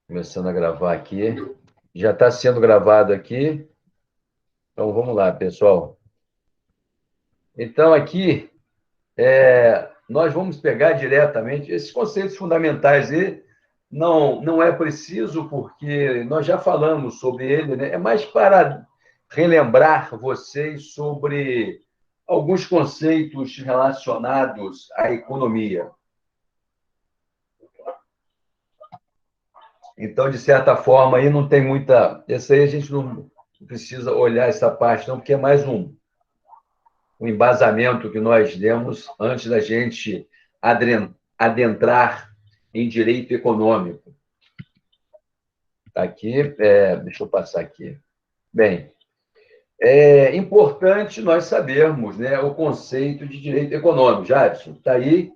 Começando a gravar aqui. Já está sendo gravado aqui. Então, vamos lá, pessoal. Então, aqui, nós vamos pegar diretamente esses conceitos fundamentais e não é preciso, porque nós já falamos sobre ele, né? É mais para relembrar vocês sobre alguns conceitos relacionados à economia. Então, de certa forma, aí não tem muita. Esse aí a gente não precisa olhar essa parte, não, porque é mais um embasamento que nós demos antes da gente adentrar em direito econômico. Está aqui, deixa eu passar aqui. Bem, é importante nós sabermos, né, o conceito de direito econômico. Jadson, está aí,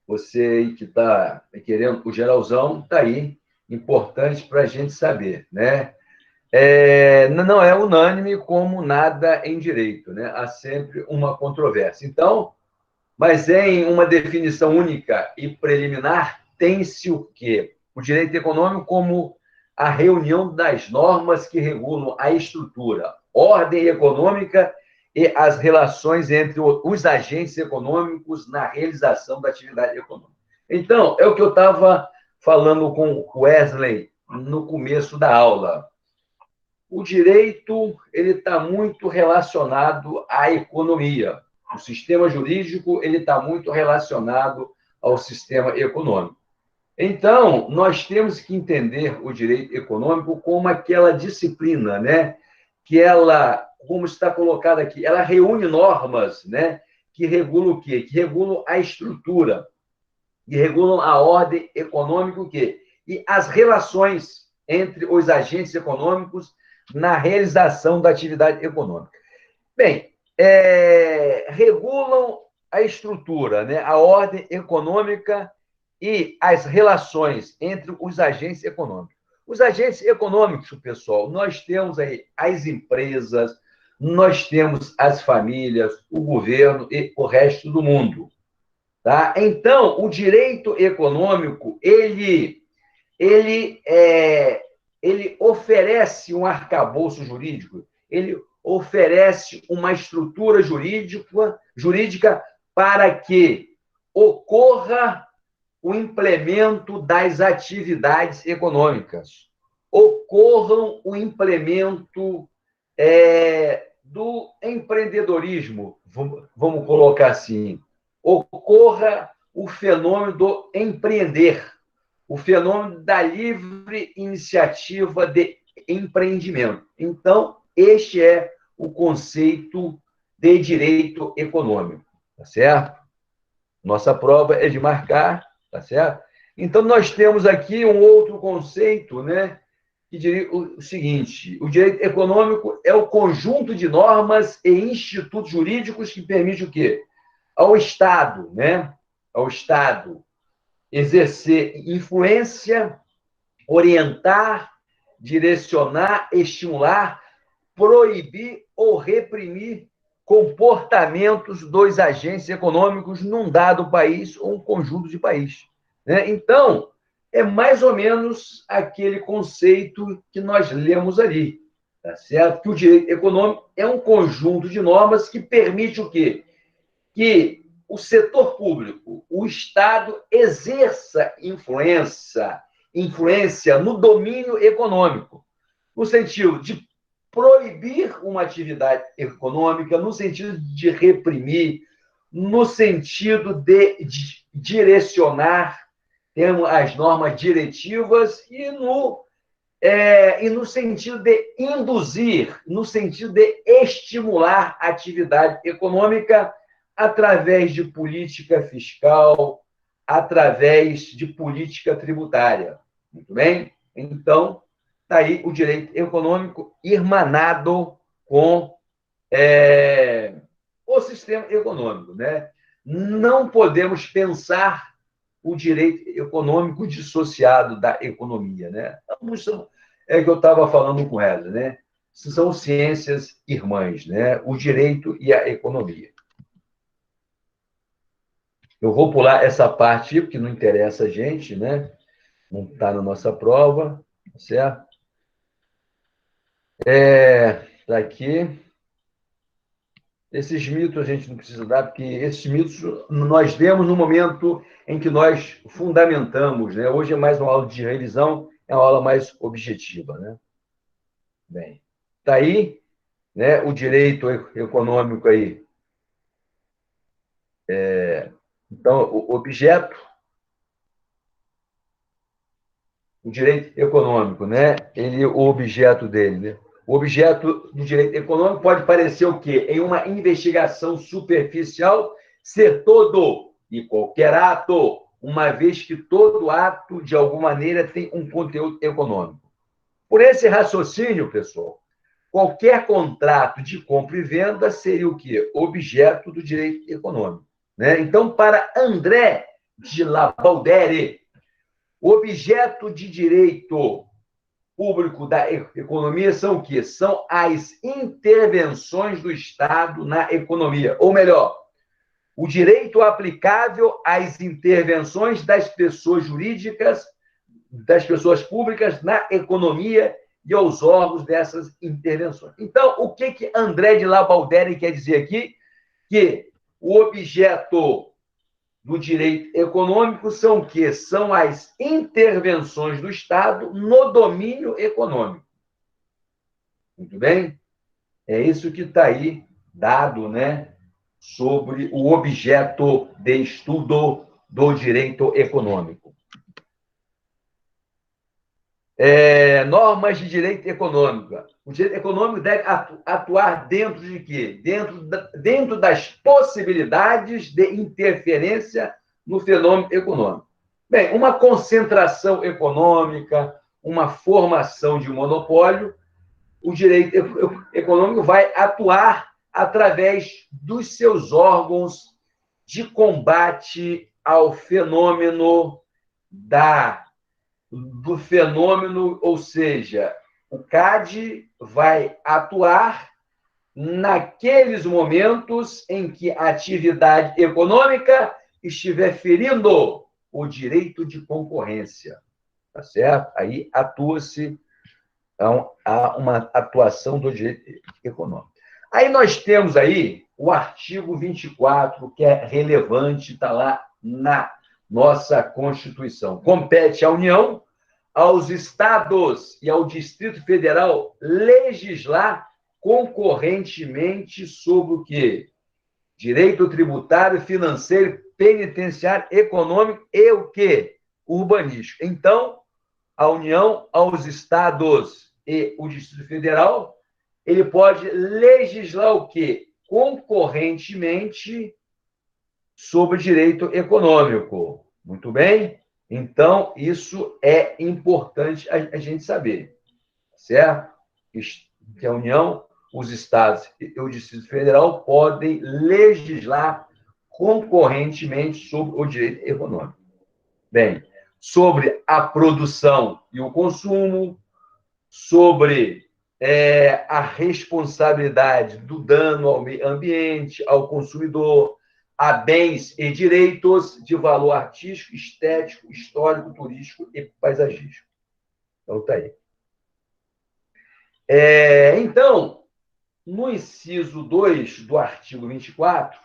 você que está querendo o geralzão, está aí, importante para a gente saber, né? Não é unânime como nada em direito, né? Há sempre uma controvérsia. Então, mas em uma definição única e preliminar, tem-se o quê? O direito econômico como a reunião das normas que regulam a estrutura, ordem econômica e as relações entre os agentes econômicos na realização da atividade econômica. Então, é o que eu estava falando com Wesley no começo da aula. O direito ele está muito relacionado à economia. O sistema jurídico ele está muito relacionado ao sistema econômico. Então, nós temos que entender o direito econômico como aquela disciplina, né? Que ela, como está colocado aqui, ela reúne normas, né? Que regulam o quê? Que regulam a estrutura, que regulam a ordem econômica, o quê? E as relações entre os agentes econômicos na realização da atividade econômica. Bem, regulam a estrutura, né? A ordem econômica e as relações entre os agentes econômicos. Os agentes econômicos, pessoal, nós temos aí as empresas, nós temos as famílias, o governo e o resto do mundo. Tá? Então, o direito econômico, ele oferece um arcabouço jurídico, ele oferece uma estrutura jurídica para que ocorra o implemento das atividades econômicas, ocorram o implemento do empreendedorismo, vamos colocar assim, ocorra o fenômeno do empreender, o fenômeno da livre iniciativa de empreendimento. Então, este é o conceito de direito econômico, tá certo? Nossa prova é de marcar, tá certo? Então, nós temos aqui um outro conceito, né? Que diria o seguinte: o direito econômico é o conjunto de normas e institutos jurídicos que permite o quê? Ao Estado, né? Ao Estado exercer influência, orientar, direcionar, estimular, proibir ou reprimir comportamentos dos agentes econômicos num dado país ou um conjunto de países. Né? Então, é mais ou menos aquele conceito que nós lemos ali, tá certo? Que o direito econômico é um conjunto de normas que permite o quê? Que o setor público, o Estado, exerça influência no domínio econômico, no sentido de proibir uma atividade econômica, no sentido de reprimir, no sentido de direcionar, temos as normas diretivas e no sentido de induzir, no sentido de estimular a atividade econômica através de política fiscal, através de política tributária. Muito bem? Então, está aí o direito econômico irmanado com o sistema econômico. Né? Não podemos pensar o direito econômico dissociado da economia. Né? Ambos são, é o que eu estava falando com ela, né? São ciências irmãs, né? O direito e a economia. Eu vou pular essa parte, porque não interessa a gente, né? não está na nossa prova, certo? Está aqui. Esses mitos a gente não precisa dar, porque esses mitos nós vemos no momento em que nós fundamentamos, né? Hoje é mais uma aula de revisão, é uma aula mais objetiva, né? Bem, está aí, né? O direito econômico aí. Então, o objeto, o direito econômico, né? O objeto dele, né? O objeto do direito econômico pode parecer o quê? Em uma investigação superficial, ser todo e qualquer ato, uma vez que todo ato, de alguma maneira, tem um conteúdo econômico. Por esse raciocínio, pessoal, qualquer contrato de compra e venda seria o quê? Objeto do direito econômico. Né? Então, para André de Lavaldere, o objeto de direito público da economia são o quê? São as intervenções do Estado na economia. Ou melhor, o direito aplicável às intervenções das pessoas jurídicas, das pessoas públicas na economia e aos órgãos dessas intervenções. Então, o que André de Lavaldere quer dizer aqui? Que o objeto do direito econômico são o quê? São as intervenções do Estado no domínio econômico. Muito bem? É isso que está aí dado, né, sobre o objeto de estudo do direito econômico. Normas de direito econômico. O direito econômico deve atuar dentro de quê? Dentro das possibilidades de interferência no fenômeno econômico. Bem, uma concentração econômica, uma formação de monopólio, o direito econômico vai atuar através dos seus órgãos de combate ao fenômeno do fenômeno, ou seja, o CAD vai atuar naqueles momentos em que a atividade econômica estiver ferindo o direito de concorrência, tá certo? Aí atua-se, há uma atuação do direito econômico. Aí nós temos aí o artigo 24, que é relevante, está lá na nossa Constituição. Compete à União, aos estados e ao Distrito Federal legislar concorrentemente sobre o quê? Direito tributário, financeiro, penitenciário, econômico e o quê? Urbanístico. Então, a União, aos estados e o Distrito Federal, ele pode legislar o quê? Concorrentemente sobre direito econômico. Muito bem? Então, isso é importante a gente saber, certo? Que a União, os estados e o Distrito Federal podem legislar concorrentemente sobre o direito econômico. Bem, sobre a produção e o consumo, sobre a responsabilidade do dano ao meio ambiente, ao consumidor, a bens e direitos de valor artístico, estético, histórico, turístico e paisagístico. Então, está aí. Então, no inciso 2 do artigo 24,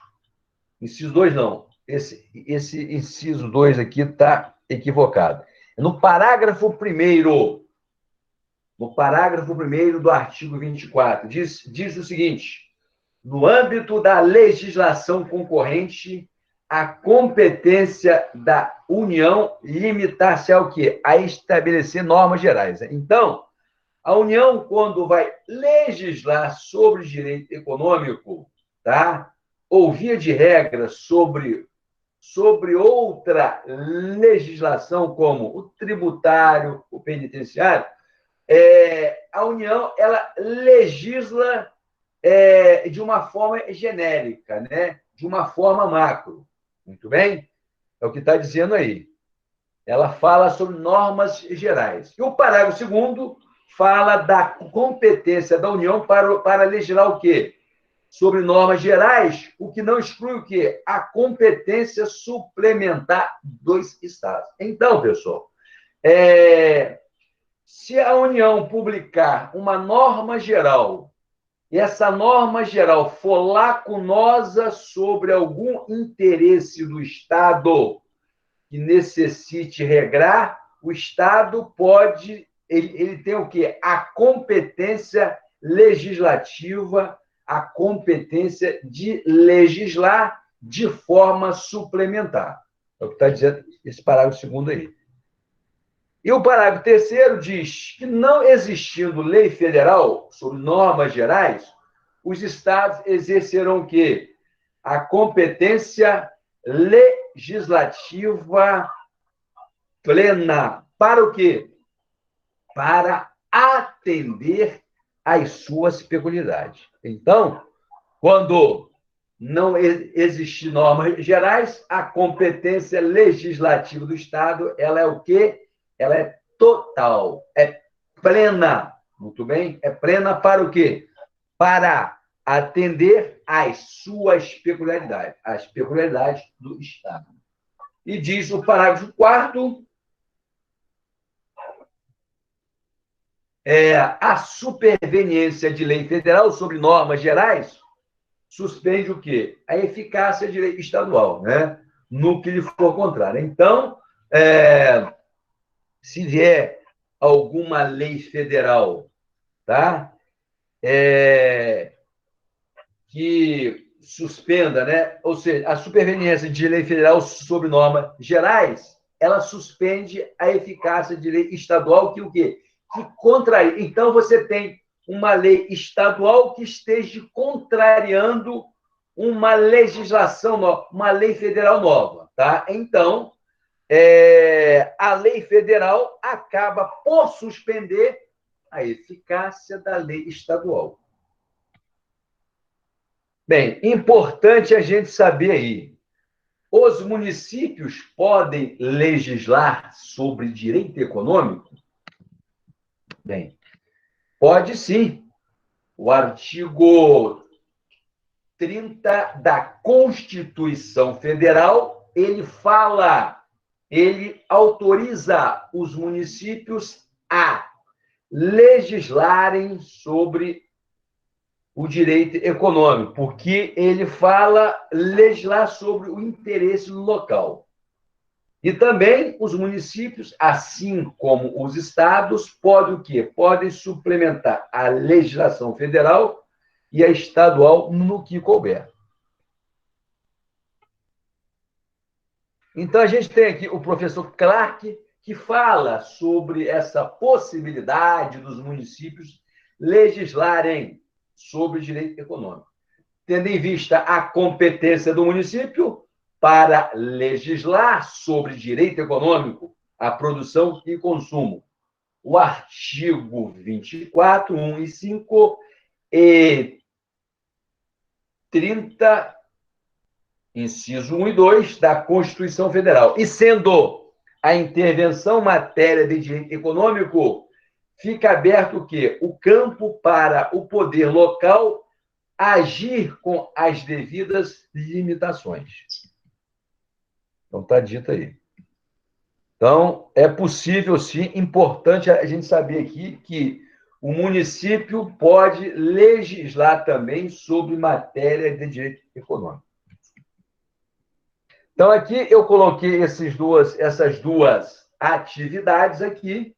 inciso 2 não, esse inciso 2 aqui está equivocado. No parágrafo 1º, do artigo 24, diz o seguinte: no âmbito da legislação concorrente, a competência da União limitar-se ao quê? A estabelecer normas gerais. Então, a União, quando vai legislar sobre direito econômico, tá? Ou via de regra sobre outra legislação, como o tributário, o penitenciário, a União ela legisla de uma forma genérica, né? De uma forma macro. Muito bem? É o que está dizendo aí. Ela fala sobre normas gerais. E o parágrafo 2º fala da competência da União para legislar o quê? Sobre normas gerais, o que não exclui o quê? A competência suplementar dos Estados. Então, pessoal, Se a União publicar uma norma geral e essa norma geral for lacunosa sobre algum interesse do Estado que necessite regrar, o Estado pode, ele tem o quê? A competência legislativa, a competência de legislar de forma suplementar. É o que está dizendo esse parágrafo segundo aí. E o parágrafo terceiro diz que, não existindo lei federal sobre normas gerais, os estados exercerão o quê? A competência legislativa plena. Para o quê? Para atender às suas peculiaridades. Então, quando não existir normas gerais, a competência legislativa do Estado, ela é o quê? Ela é total, é plena. Muito bem? É plena para o quê? Para atender às suas peculiaridades, as peculiaridades do Estado. E diz o parágrafo 4º, a superveniência de lei federal sobre normas gerais suspende o quê? A eficácia de lei estadual, né? No que lhe for contrário. Então, se vier alguma lei federal, tá? Que suspenda, né? Ou seja, a superveniência de lei federal sobre normas gerais, ela suspende a eficácia de lei estadual que o quê? Que contraria. Então, você tem uma lei estadual que esteja contrariando uma legislação nova, uma lei federal nova, tá? Então, a lei federal acaba por suspender a eficácia da lei estadual. Bem, importante a gente saber aí, os municípios podem legislar sobre direito econômico? Bem, pode sim. O artigo 30 da Constituição Federal, ele autoriza os municípios a legislarem sobre o direito econômico, porque ele fala legislar sobre o interesse local. E também os municípios, assim como os estados, podem o quê? Podem suplementar a legislação federal e a estadual no que couber. Então, a gente tem aqui o professor Clark, que fala sobre essa possibilidade dos municípios legislarem sobre direito econômico, tendo em vista a competência do município para legislar sobre direito econômico, a produção e consumo. O artigo 24, 1 e 5 e 30, inciso 1 e 2 da Constituição Federal. E sendo a intervenção matéria de direito econômico, fica aberto o quê? O campo para o poder local agir com as devidas limitações. Então, está dito aí. Então, é possível, sim, importante a gente saber aqui que o município pode legislar também sobre matéria de direito econômico. Então, aqui eu coloquei essas duas atividades aqui,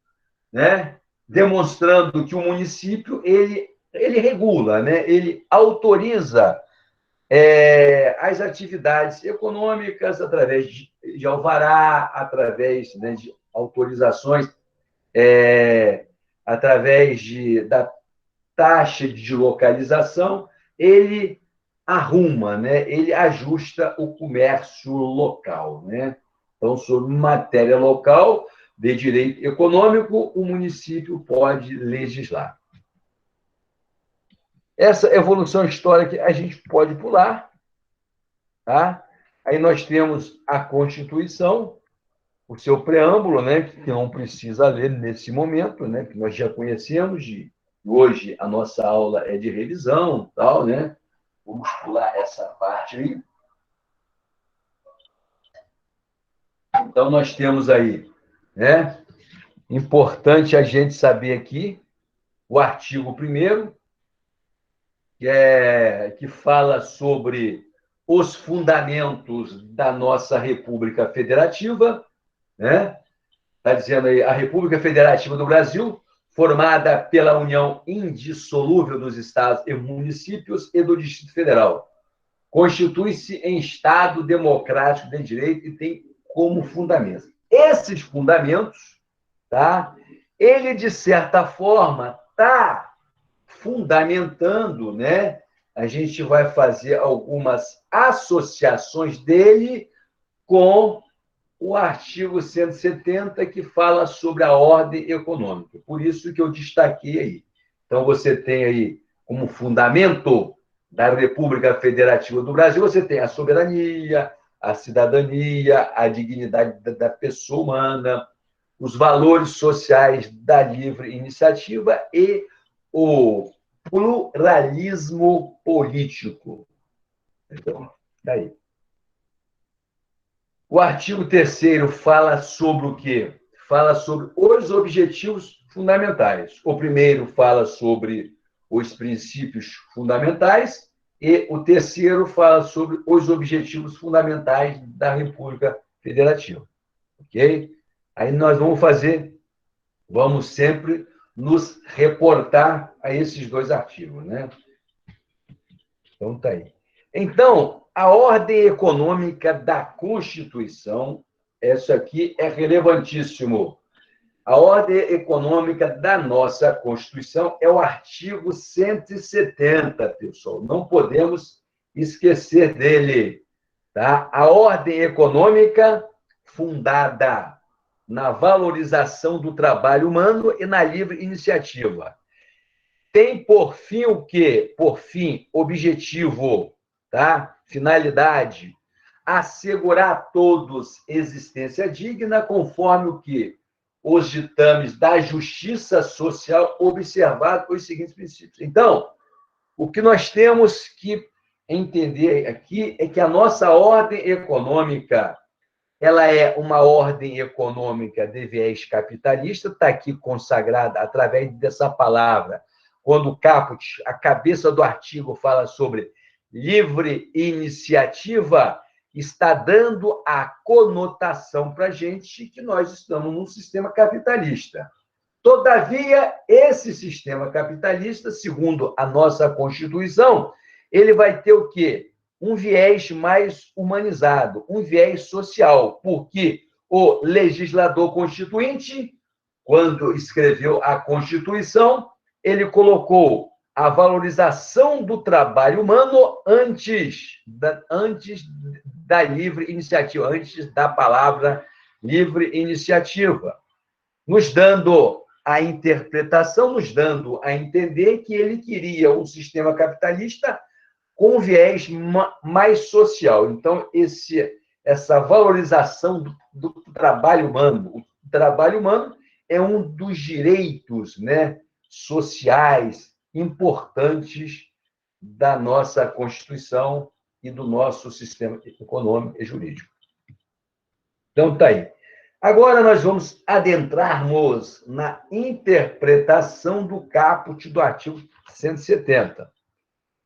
né, demonstrando que o município ele regula, né, ele autoriza as atividades econômicas através de alvará, através, né, de autorizações, através da taxa de localização, ele arruma, né, ele ajusta o comércio local, né? Então, sobre matéria local de direito econômico, o município pode legislar. Essa evolução histórica a gente pode pular, tá? Aí nós temos a Constituição, o seu preâmbulo, né, que não precisa ler nesse momento, né, que nós já conhecemos, hoje a nossa aula é de revisão, tal, né? Vamos pular essa parte aí. Então, nós temos aí, né, Importante a gente saber aqui o artigo 1º, que fala sobre os fundamentos da nossa República Federativa, né? Está dizendo aí, a República Federativa do Brasil, formada pela união indissolúvel dos estados e municípios e do Distrito Federal, constitui-se em Estado democrático de direito e tem como fundamento. Esses fundamentos, tá? Ele, de certa forma, está fundamentando, né? A gente vai fazer algumas associações dele com o artigo 170, que fala sobre a ordem econômica. Por isso que eu destaquei aí. Então, você tem aí, como fundamento da República Federativa do Brasil, você tem a soberania, a cidadania, a dignidade da pessoa humana, os valores sociais da livre iniciativa e o pluralismo político. Então, daí. O artigo 3º fala sobre o quê? Fala sobre os objetivos fundamentais. O primeiro fala sobre os princípios fundamentais e o 3º fala sobre os objetivos fundamentais da República Federativa. Ok? Aí nós vamos sempre nos reportar a esses 2 artigos, né? Então, tá aí. Então, a ordem econômica da Constituição, isso aqui é relevantíssimo. A ordem econômica da nossa Constituição é o artigo 170, pessoal. Não podemos esquecer dele. Tá? A ordem econômica fundada na valorização do trabalho humano e na livre iniciativa. Tem por fim o quê? Por fim, objetivo, tá? Finalidade, assegurar a todos existência digna, conforme o que? Os ditames da justiça social, observado os seguintes princípios. Então, o que nós temos que entender aqui é que a nossa ordem econômica, ela é uma ordem econômica de viés capitalista, está aqui consagrada através dessa palavra. Quando o caput, a cabeça do artigo, fala sobre livre iniciativa, está dando a conotação para a gente que nós estamos num sistema capitalista. Todavia, esse sistema capitalista, segundo a nossa Constituição, ele vai ter o quê? Um viés mais humanizado, um viés social, porque o legislador constituinte, quando escreveu a Constituição, ele colocou a valorização do trabalho humano antes da livre iniciativa, antes da palavra livre iniciativa, nos dando a interpretação, nos dando a entender que ele queria um sistema capitalista com viés mais social. Então, essa valorização do trabalho humano. O trabalho humano é um dos direitos, né, sociais importantes da nossa Constituição e do nosso sistema econômico e jurídico. Então, está aí. Agora nós vamos adentrarmos na interpretação do caput do artigo 170.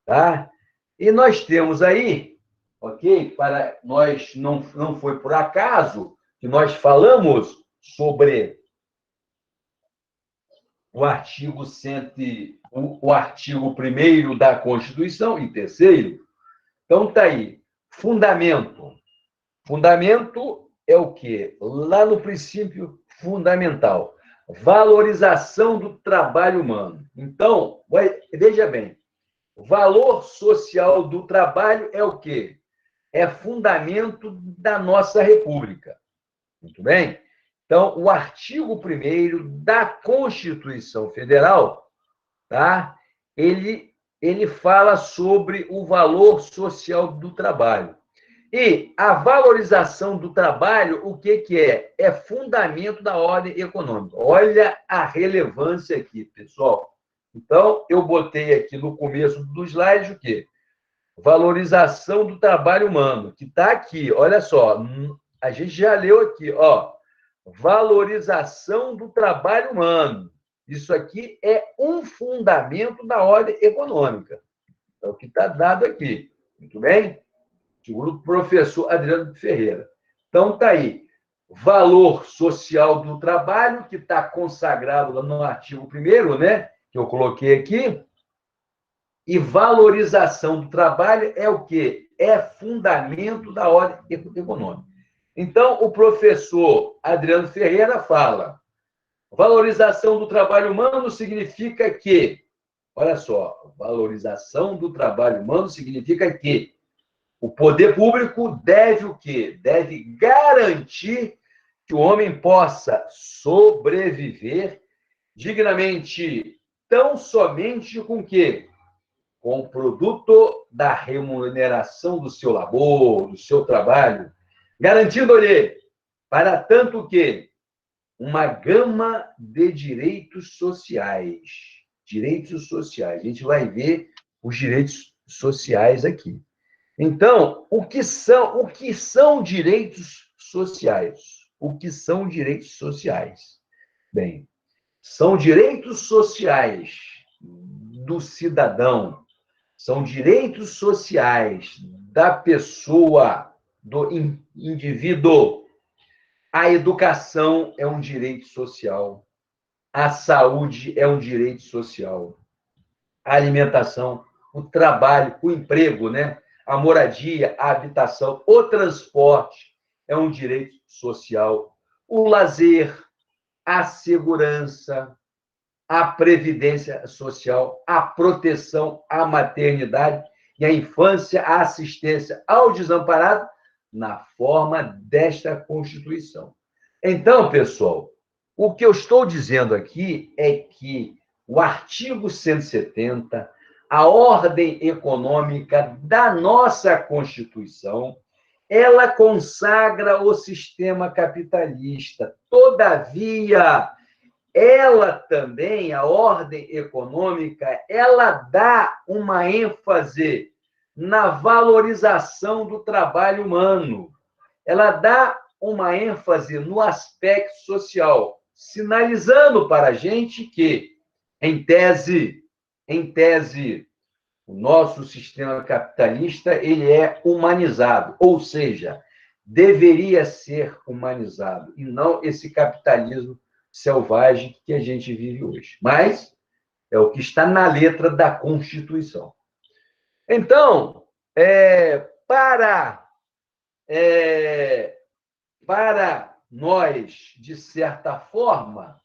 Tá? E nós temos aí, ok? Para nós, não foi por acaso que nós falamos sobre o artigo 1º da Constituição e 3º. Então, está aí. Fundamento. Fundamento é o quê? Lá no princípio fundamental. Valorização do trabalho humano. Então, veja bem, valor social do trabalho é o quê? É fundamento da nossa República. Muito bem? Então, o artigo 1º da Constituição Federal, tá? Ele fala sobre o valor social do trabalho. E a valorização do trabalho, o que é? É fundamento da ordem econômica. Olha a relevância aqui, pessoal. Então, eu botei aqui no começo do slide o quê? Valorização do trabalho humano, que está aqui, olha só, a gente já leu aqui, ó. valorização do trabalho humano. Isso aqui é um fundamento da ordem econômica. É o que está dado aqui. Muito bem? Segundo o professor Adriano Ferreira. Então, está aí. Valor social do trabalho, que está consagrado lá no artigo 1º, né? Que eu coloquei aqui. E valorização do trabalho é o quê? É fundamento da ordem econômica. Então, o professor Adriano Ferreira fala: valorização do trabalho humano significa que, olha só, valorização do trabalho humano significa que o poder público deve o quê? Deve garantir que o homem possa sobreviver dignamente, tão somente com o quê? Com o produto da remuneração do seu labor, do seu trabalho, garantindo-lhe, para tanto que, uma gama de direitos sociais. Direitos sociais. A gente vai ver os direitos sociais aqui. Então, o que são direitos sociais? O que são direitos sociais? Bem, são direitos sociais do cidadão, são direitos sociais da pessoa, do indivíduo. A educação é um direito social, a saúde é um direito social, a alimentação, o trabalho, o emprego, né? A moradia, a habitação, o transporte é um direito social, o lazer, a segurança, a previdência social, a proteção à maternidade e à infância, a assistência ao desamparado, na forma desta Constituição. Então, pessoal, o que eu estou dizendo aqui é que o artigo 170, a ordem econômica da nossa Constituição, ela consagra o sistema capitalista. Todavia, ela também, a ordem econômica, ela dá uma ênfase na valorização do trabalho humano. Ela dá uma ênfase no aspecto social, sinalizando para a gente que, em tese, o nosso sistema capitalista ele é humanizado, ou seja, deveria ser humanizado, e não esse capitalismo selvagem que a gente vive hoje. Mas é o que está na letra da Constituição. Então, para nós, de certa forma,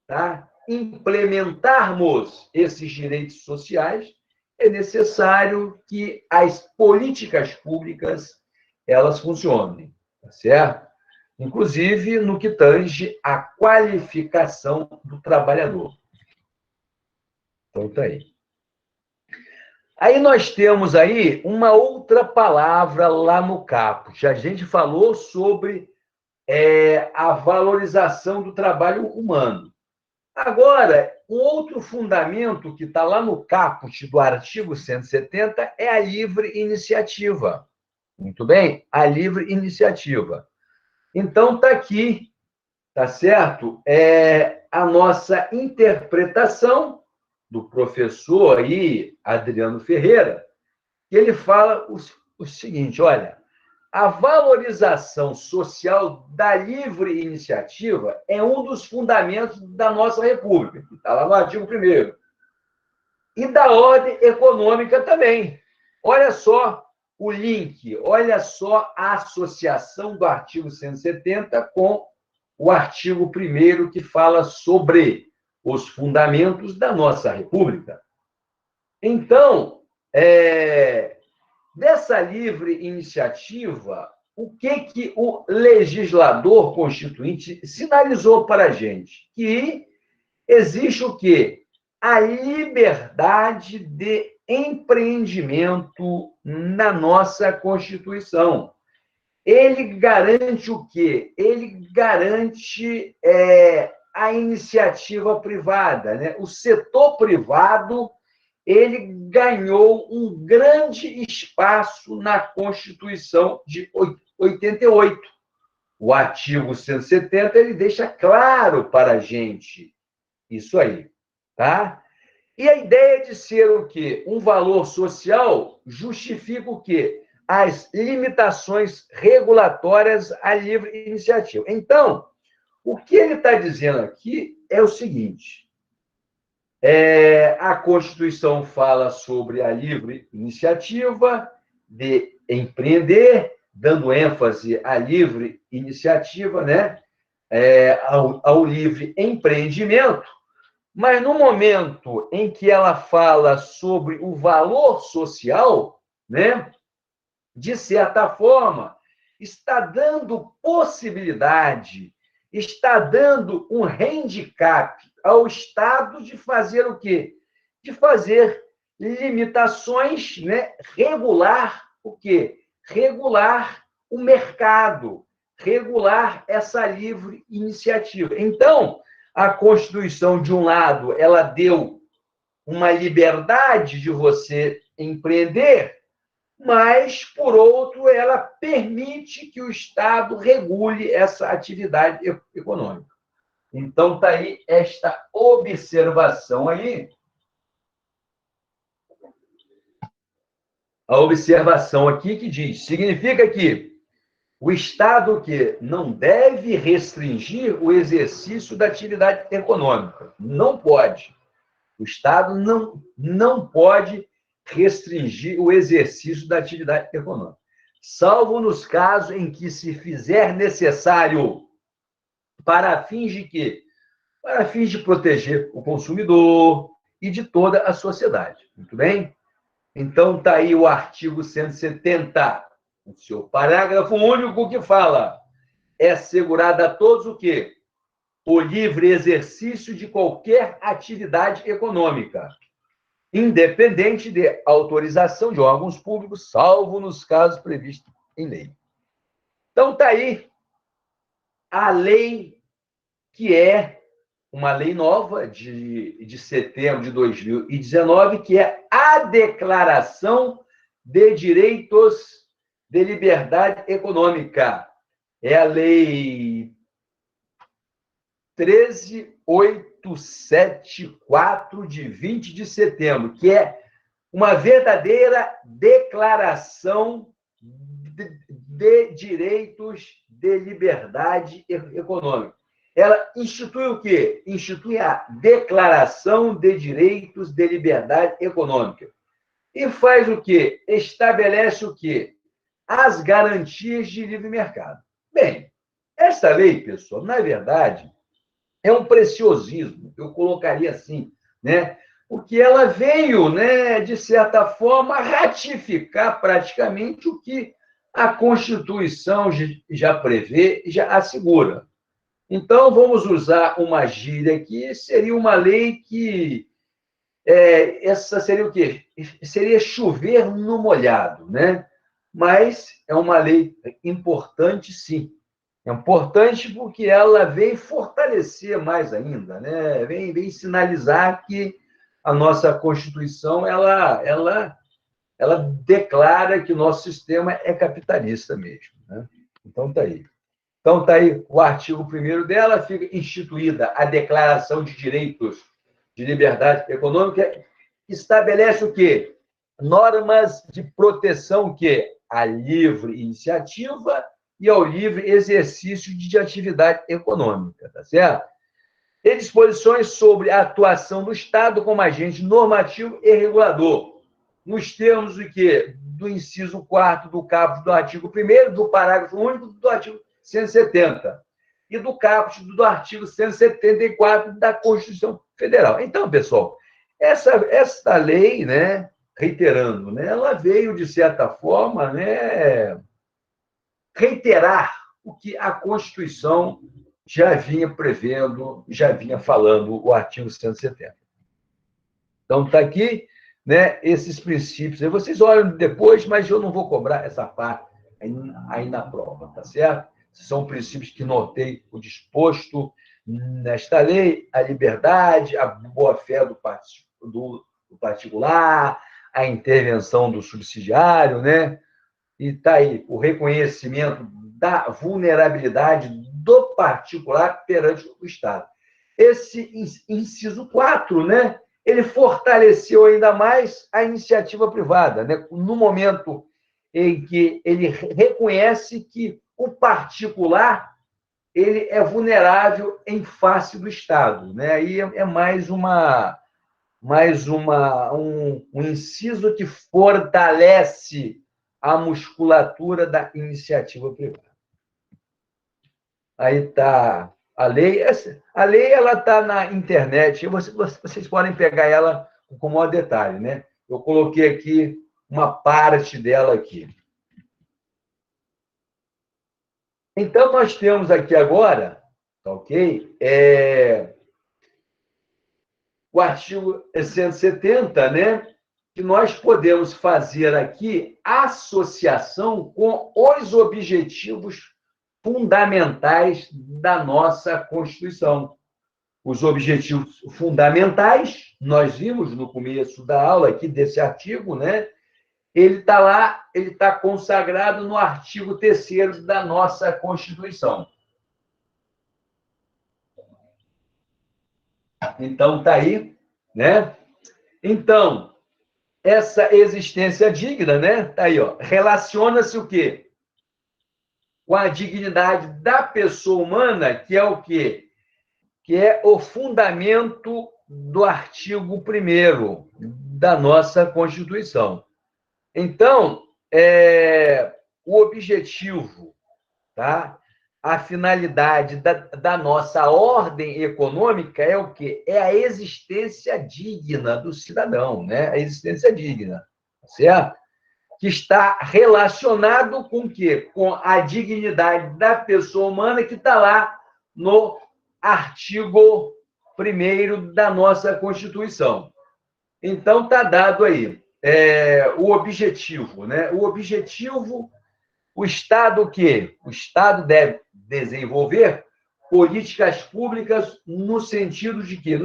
tá, implementarmos esses direitos sociais, é necessário que as políticas públicas elas funcionem, tá certo? Inclusive no que tange à qualificação do trabalhador. Então, tá aí. Aí nós temos aí uma outra palavra lá no caput. A gente falou sobre a valorização do trabalho humano. Agora, um outro fundamento que está lá no caput do artigo 170 é a livre iniciativa. Muito bem? A livre iniciativa. Então, está aqui, tá certo? A nossa interpretação do professor aí, Adriano Ferreira, que ele fala o seguinte, olha, a valorização social da livre iniciativa é um dos fundamentos da nossa República, que está lá no artigo 1º, e da ordem econômica também. Olha só o link, olha só a associação do artigo 170 com o artigo 1º, que fala sobre os fundamentos da nossa República. Então, dessa livre iniciativa, o que o legislador constituinte sinalizou para a gente? Que existe o quê? A liberdade de empreendimento na nossa Constituição. Ele garante o quê? Ele garante a iniciativa privada, né? O setor privado ele ganhou um grande espaço na Constituição de 88. o artigo 170, ele deixa claro para a gente isso aí, tá? E a ideia de ser o quê? Um valor social justifica o quê? As limitações regulatórias à livre iniciativa. Então, o que ele está dizendo aqui é o seguinte: a Constituição fala sobre a livre iniciativa de empreender, dando ênfase à livre iniciativa, né? Ao livre empreendimento, mas no momento em que ela fala sobre o valor social, né? De certa forma, está dando possibilidade, está dando um handicap ao Estado de fazer o quê? De fazer limitações, né? Regular o quê? Regular o mercado, regular essa livre iniciativa. Então, a Constituição, de um lado, ela deu uma liberdade de você empreender, mas, por outro, ela permite que o Estado regule essa atividade econômica. Então, está aí esta observação aí. A observação aqui que diz, significa que o Estado que não deve restringir o exercício da atividade econômica. Não pode. O Estado não pode restringir o exercício da atividade econômica, salvo nos casos em que se fizer necessário para fins de quê? Para fins de proteger o consumidor e de toda a sociedade. Muito bem? Então, está aí o artigo 170, o seu parágrafo único que fala: é assegurado a todos o quê? O livre exercício de qualquer atividade econômica, independente de autorização de órgãos públicos, salvo nos casos previstos em lei. Então, está aí a lei, que é uma lei nova de setembro de 2019, que é a Declaração de Direitos de Liberdade Econômica. É a Lei 13.874, de 20 de setembro, que é uma verdadeira declaração de direitos de liberdade econômica. Ela institui o quê? Institui a Declaração de Direitos de Liberdade Econômica. E faz o quê? Estabelece o quê? As garantias de livre mercado. Bem, essa lei, pessoal, na verdade, é um preciosismo, eu colocaria assim, né? Porque ela veio, né, de certa forma, ratificar praticamente o que a Constituição já prevê e já assegura. Então, vamos usar uma gíria aqui, seria uma lei que... essa seria o quê? Seria chover no molhado, né? Mas é uma lei importante, sim. É importante porque ela vem fortalecer mais ainda, né? Vem sinalizar que a nossa Constituição ela declara que o nosso sistema é capitalista mesmo, né? Então, está aí. Então, está aí o artigo 1º dela, fica instituída a Declaração de Direitos de Liberdade Econômica, estabelece o quê? Normas de proteção que à livre iniciativa e ao livre exercício de atividade econômica, tá certo? E disposições sobre a atuação do Estado como agente normativo e regulador, nos termos do quê? Do inciso 4º do caput do artigo 1º, do parágrafo único do artigo 170 e do caput do artigo 174 da Constituição Federal. Então, pessoal, essa lei, né, reiterando, né, ela veio, de certa forma, né, reiterar o que a Constituição já vinha prevendo, já vinha falando, o artigo 170. Então, está aqui, né, esses princípios. Vocês olham depois, mas eu não vou cobrar essa parte aí na prova, tá certo? São princípios que norteiam o disposto nesta lei, a liberdade, a boa-fé do particular, a intervenção do subsidiário, né? e está aí o reconhecimento da vulnerabilidade do particular perante o Estado. Esse inciso 4, né, ele fortaleceu ainda mais a iniciativa privada, né, no momento em que ele reconhece que o particular ele é vulnerável em face do Estado. Né? Aí é um inciso que fortalece a musculatura da iniciativa privada. Aí está a lei. A lei ela está na internet. Vocês podem pegar ela com maior detalhe. Né? Eu coloquei aqui uma parte dela aqui. Então, nós temos aqui agora, ok? O artigo 170, né? Que nós podemos fazer aqui associação com os objetivos fundamentais da nossa Constituição. Os objetivos fundamentais, nós vimos no começo da aula aqui desse artigo, né? Ele está lá, ele está consagrado no artigo 3º da nossa Constituição. Então, está aí, né? Então, essa existência digna, né? Está aí, ó. Relaciona-se o quê? Com a dignidade da pessoa humana, que é o quê? Que é o fundamento do artigo 1º da nossa Constituição. Então, o objetivo, tá? A finalidade da nossa ordem econômica é o quê? É a existência digna do cidadão, né? A existência digna, certo? Que está relacionado com o quê? Com a dignidade da pessoa humana que está lá no artigo 1º da nossa Constituição. Então, está dado aí o objetivo, né? O objetivo, o Estado o quê? O Estado deve desenvolver políticas públicas no sentido de quê?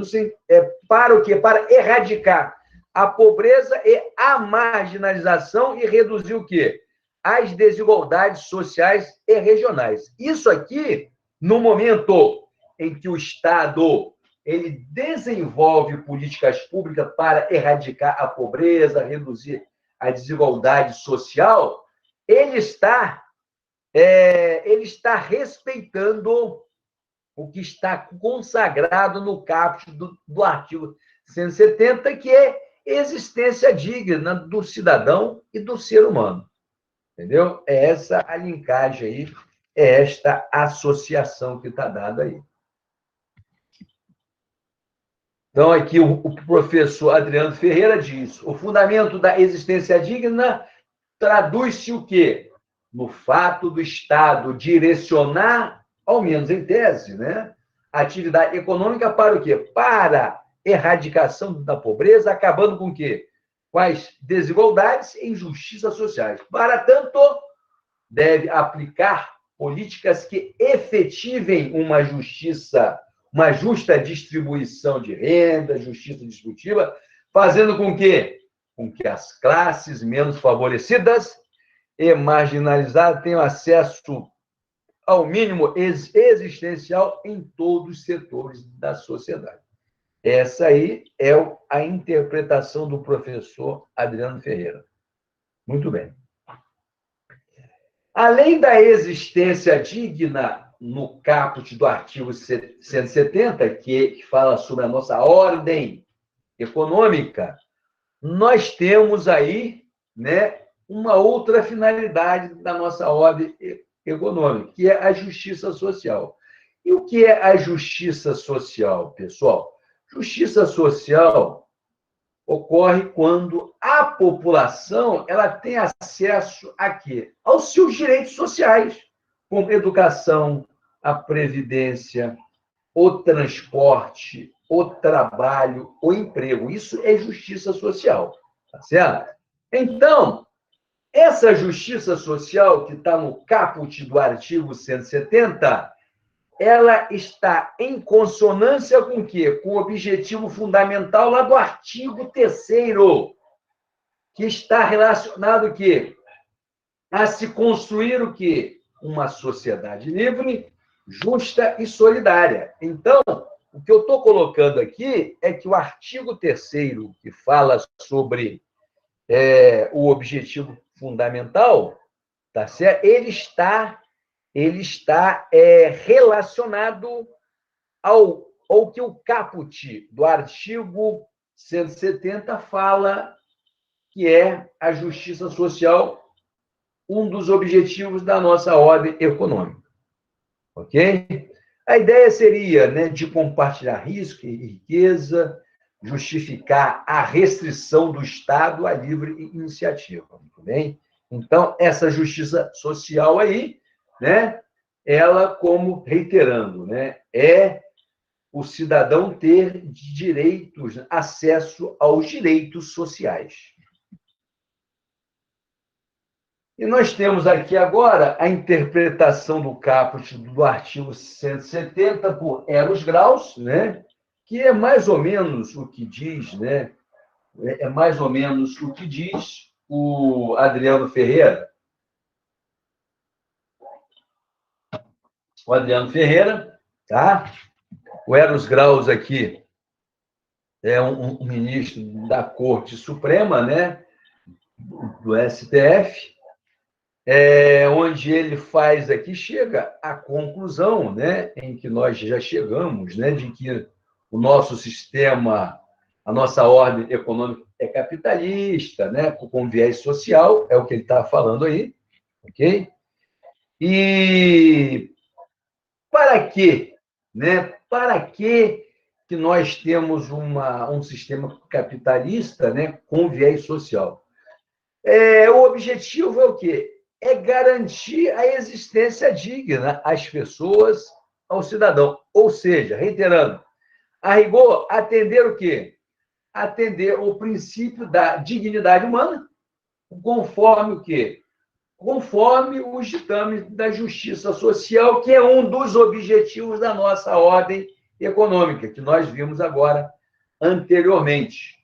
Para o quê? Para erradicar a pobreza e a marginalização e reduzir o quê? As desigualdades sociais e regionais. Isso aqui, no momento em que o Estado ele desenvolve políticas públicas para erradicar a pobreza, reduzir a desigualdade social, ele está respeitando o que está consagrado no caput do artigo 170, que é existência digna do cidadão e do ser humano. Entendeu? É essa a linkagem aí, é esta associação que está dada aí. Então, aqui o professor Adriano Ferreira diz: o fundamento da existência digna traduz-se o quê? No fato do Estado direcionar, ao menos em tese, né, a atividade econômica para o quê? Para erradicação da pobreza, acabando com o quê? Com as desigualdades e injustiças sociais. Para tanto, deve aplicar políticas que efetivem uma justa distribuição de renda, justiça distributiva, fazendo com que as classes menos favorecidas e marginalizadas tenham acesso ao mínimo existencial em todos os setores da sociedade. Essa aí é a interpretação do professor Adriano Ferreira. Muito bem. Além da existência digna no caput do artigo 170, que fala sobre a nossa ordem econômica, nós temos aí, né, uma outra finalidade da nossa ordem econômica, que é a justiça social. E o que é a justiça social, pessoal? Justiça social ocorre quando a população ela tem acesso a quê? Aos seus direitos sociais, como educação, a previdência, o transporte, o trabalho, o emprego. Isso é justiça social, tá certo? Então, essa justiça social que está no caput do artigo 170, ela está em consonância com o quê? Com o objetivo fundamental lá do artigo 3º, que está relacionado o quê? a se construir o quê? Uma sociedade livre, justa e solidária. Então, o que eu estou colocando aqui é que o artigo 3º, que fala sobre o objetivo fundamental, tá certo? Ele está relacionado ao que o caput do artigo 170 fala, que é a justiça social, um dos objetivos da nossa ordem econômica. Ok? A ideia seria, né, de compartilhar risco e riqueza, justificar a restrição do Estado à livre iniciativa. Muito bem? Então, essa justiça social aí, né, ela, como reiterando, né, é o cidadão ter direitos, acesso aos direitos sociais. E nós temos aqui agora a interpretação do caput do artigo 170 por Eros Graus, né, que é mais ou menos o que diz, né, é mais ou menos o que diz o Adriano Ferreira. O Adriano Ferreira, tá? O Eros Graus aqui é um ministro da Corte Suprema, né, do STF, onde ele faz aqui, chega à conclusão, né, em que nós já chegamos, né, de que o nosso sistema, a nossa ordem econômica é capitalista, né, com viés social, é o que ele está falando aí, ok? E para quê? Né? Para que nós temos um sistema capitalista, né, com viés social? O objetivo é o quê? É garantir a existência digna às pessoas, ao cidadão. Ou seja, reiterando, a rigor, atender o quê? Atender o princípio da dignidade humana, conforme o quê? Conforme os ditames da justiça social, que é um dos objetivos da nossa ordem econômica, que nós vimos agora anteriormente.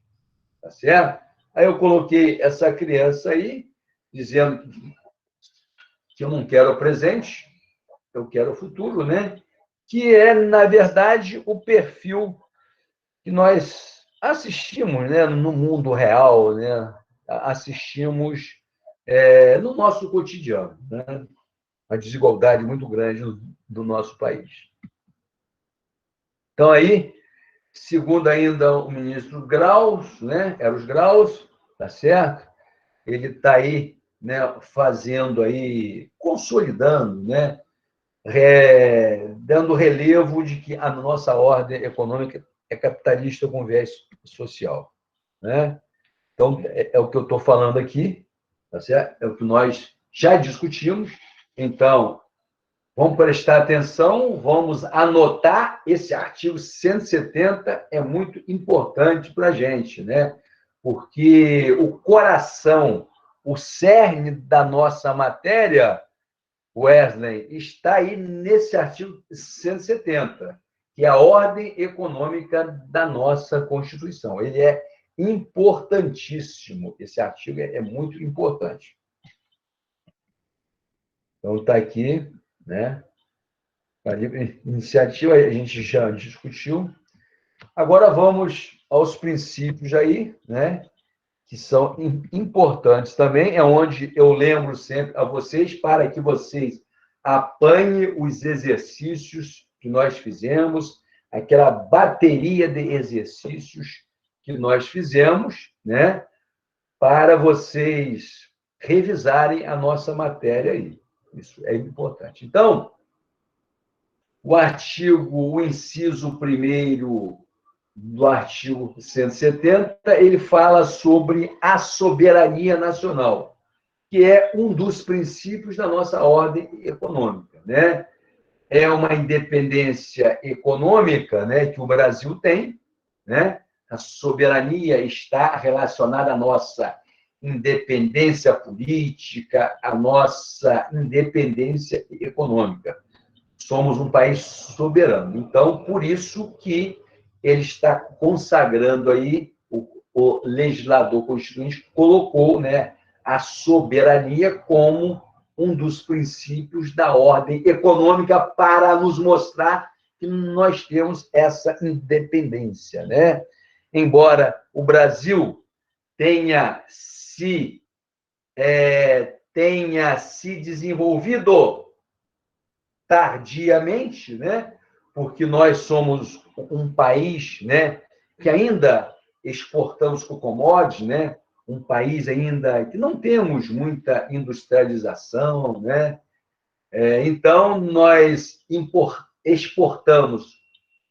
Tá certo? Aí eu coloquei essa criança aí, dizendo que eu não quero o presente, eu quero o futuro, né? Que é, na verdade, o perfil que nós assistimos, né, no mundo real, né? Assistimos no nosso cotidiano, né? A desigualdade muito grande do nosso país. Então, aí, segundo ainda o ministro Graus, né, Eros Graus, tá certo? Ele está aí, né, fazendo aí, consolidando, né, dando relevo de que a nossa ordem econômica é capitalista com viés social, né? Então, é o que eu estou falando aqui, tá certo? É o que nós já discutimos. Então, vamos prestar atenção, vamos anotar esse artigo 170, é muito importante para a gente, né? Porque o coração, o cerne da nossa matéria, Wesley, está aí nesse artigo 170, que é a ordem econômica da nossa Constituição. Ele é importantíssimo, esse artigo é muito importante. Então, está aqui, né? A livre iniciativa a gente já discutiu. Agora vamos aos princípios aí, né? Que são importantes também, é onde eu lembro sempre a vocês, para que vocês apanhem os exercícios que nós fizemos, aquela bateria de exercícios que nós fizemos, né? Para vocês revisarem a nossa matéria aí. Isso é importante. Então, o inciso primeiro do artigo 170, ele fala sobre a soberania nacional, que é um dos princípios da nossa ordem econômica, né? É uma independência econômica, né, que o Brasil tem, né? A soberania está relacionada à nossa independência política, à nossa independência econômica. Somos um país soberano. Então, por isso que ele está consagrando aí, o legislador constituinte colocou, né, a soberania como um dos princípios da ordem econômica para nos mostrar que nós temos essa independência, né? Embora o Brasil tenha se desenvolvido tardiamente, né? Porque nós somos um país, né, que ainda exportamos com commodities, né? Um país ainda que não temos muita industrialização, né? Então, nós exportamos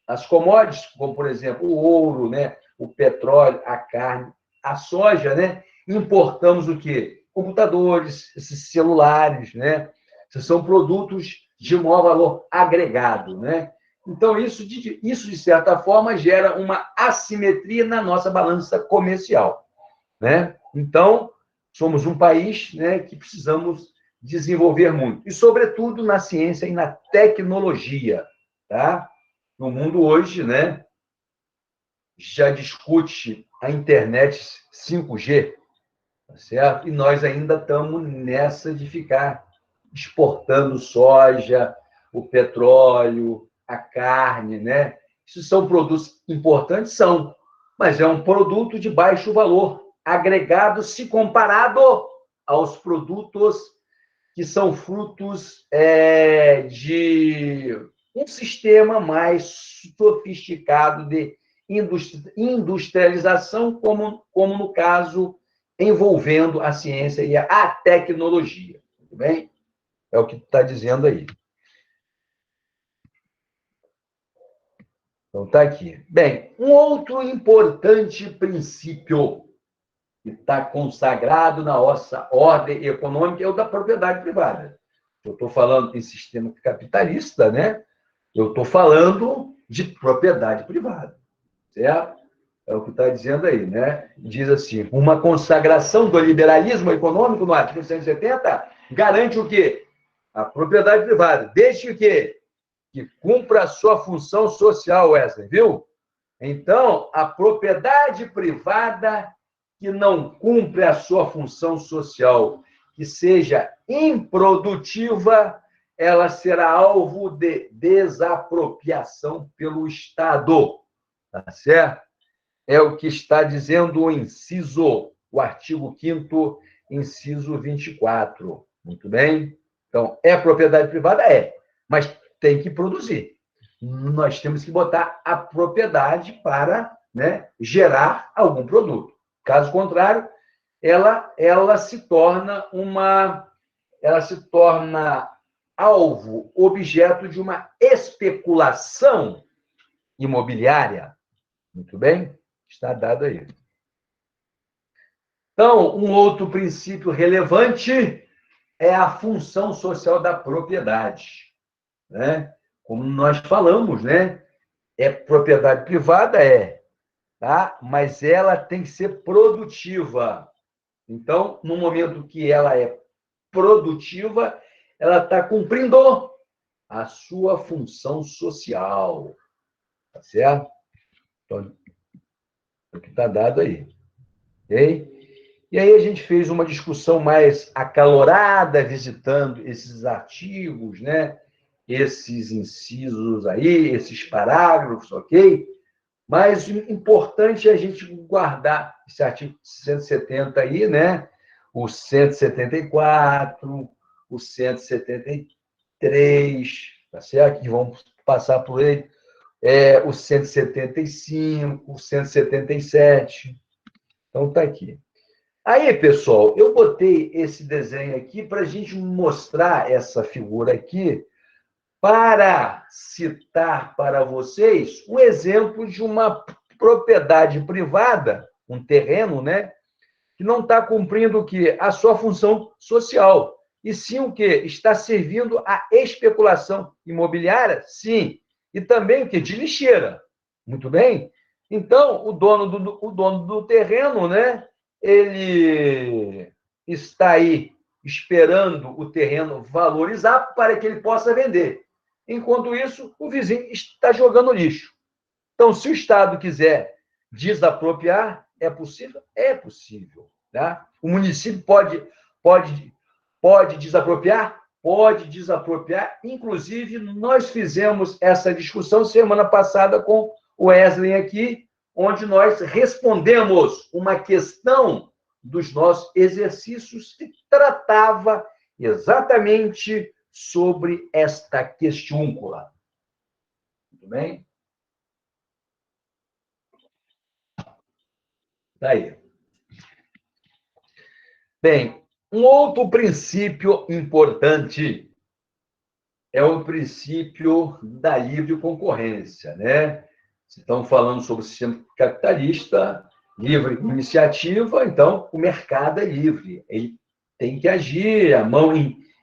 as commodities, como, por exemplo, o ouro, né? O petróleo, a carne, a soja, né? Importamos o quê? Computadores, esses celulares, né? Esses são produtos de maior valor agregado, né? Então, isso, de certa forma, gera uma assimetria na nossa balança comercial, né? Então, somos um país, né, que precisamos desenvolver muito, e, sobretudo, na ciência e na tecnologia, tá? No mundo hoje, né, já discute a internet 5G, tá certo? E nós ainda estamos nessa de ficar exportando soja, o petróleo, a carne, né? Isso são produtos importantes, são, mas é um produto de baixo valor agregado se comparado aos produtos que são frutos de um sistema mais sofisticado de industrialização, como no caso envolvendo a ciência e a tecnologia. Tudo bem? É o que está dizendo aí. Então, está aqui. Bem, um outro importante princípio que está consagrado na nossa ordem econômica é o da propriedade privada. Eu estou falando em sistema capitalista, né? Eu estou falando de propriedade privada, certo? É o que está dizendo aí, né? Diz assim, uma consagração do liberalismo econômico no artigo 170 garante o quê? A propriedade privada, desde que cumpra a sua função social, Wesley, viu? Então, a propriedade privada que não cumpre a sua função social, que seja improdutiva, ela será alvo de desapropriação pelo Estado, tá certo? É o que está dizendo o artigo 5º, inciso 24. Muito bem? Então, é propriedade privada? É, mas tem que produzir. Nós temos que botar a propriedade para, né, gerar algum produto. Caso contrário, ela se torna alvo, objeto de uma especulação imobiliária. Muito bem? Está dado aí. Então, um outro princípio relevante é a função social da propriedade, né? Como nós falamos, né? É propriedade privada, tá? Mas ela tem que ser produtiva. Então, no momento que ela é produtiva, ela está cumprindo a sua função social, tá certo? Então, o que está dado aí, ok? E aí a gente fez uma discussão mais acalorada, visitando esses artigos, né? Esses incisos aí, esses parágrafos, ok? Mas o importante é a gente guardar esse artigo 170 aí, né? O 174, o 173, tá certo? Que vamos passar por ele. O 175, o 177. Então, está aqui. Aí, pessoal, eu botei esse desenho aqui para a gente mostrar essa figura aqui, para citar para vocês um exemplo de uma propriedade privada, um terreno, né, que não está cumprindo o quê? A sua função social. E sim o quê? Está servindo à especulação imobiliária? Sim. E também o quê? De lixeira. Muito bem? Então, o dono do terreno, né, ele está aí esperando o terreno valorizar para que ele possa vender. Enquanto isso, o vizinho está jogando lixo. Então, se o Estado quiser desapropriar, é possível? É possível. Tá? O município pode desapropriar? Pode desapropriar. Inclusive, nós fizemos essa discussão semana passada com o Wesley aqui, onde nós respondemos uma questão dos nossos exercícios que tratava exatamente sobre esta questiúncula. Tudo bem? Daí. Bem, um outro princípio importante é o princípio da livre concorrência, né? Estão falando sobre o sistema capitalista, livre iniciativa, então o mercado é livre. Ele tem que agir, a mão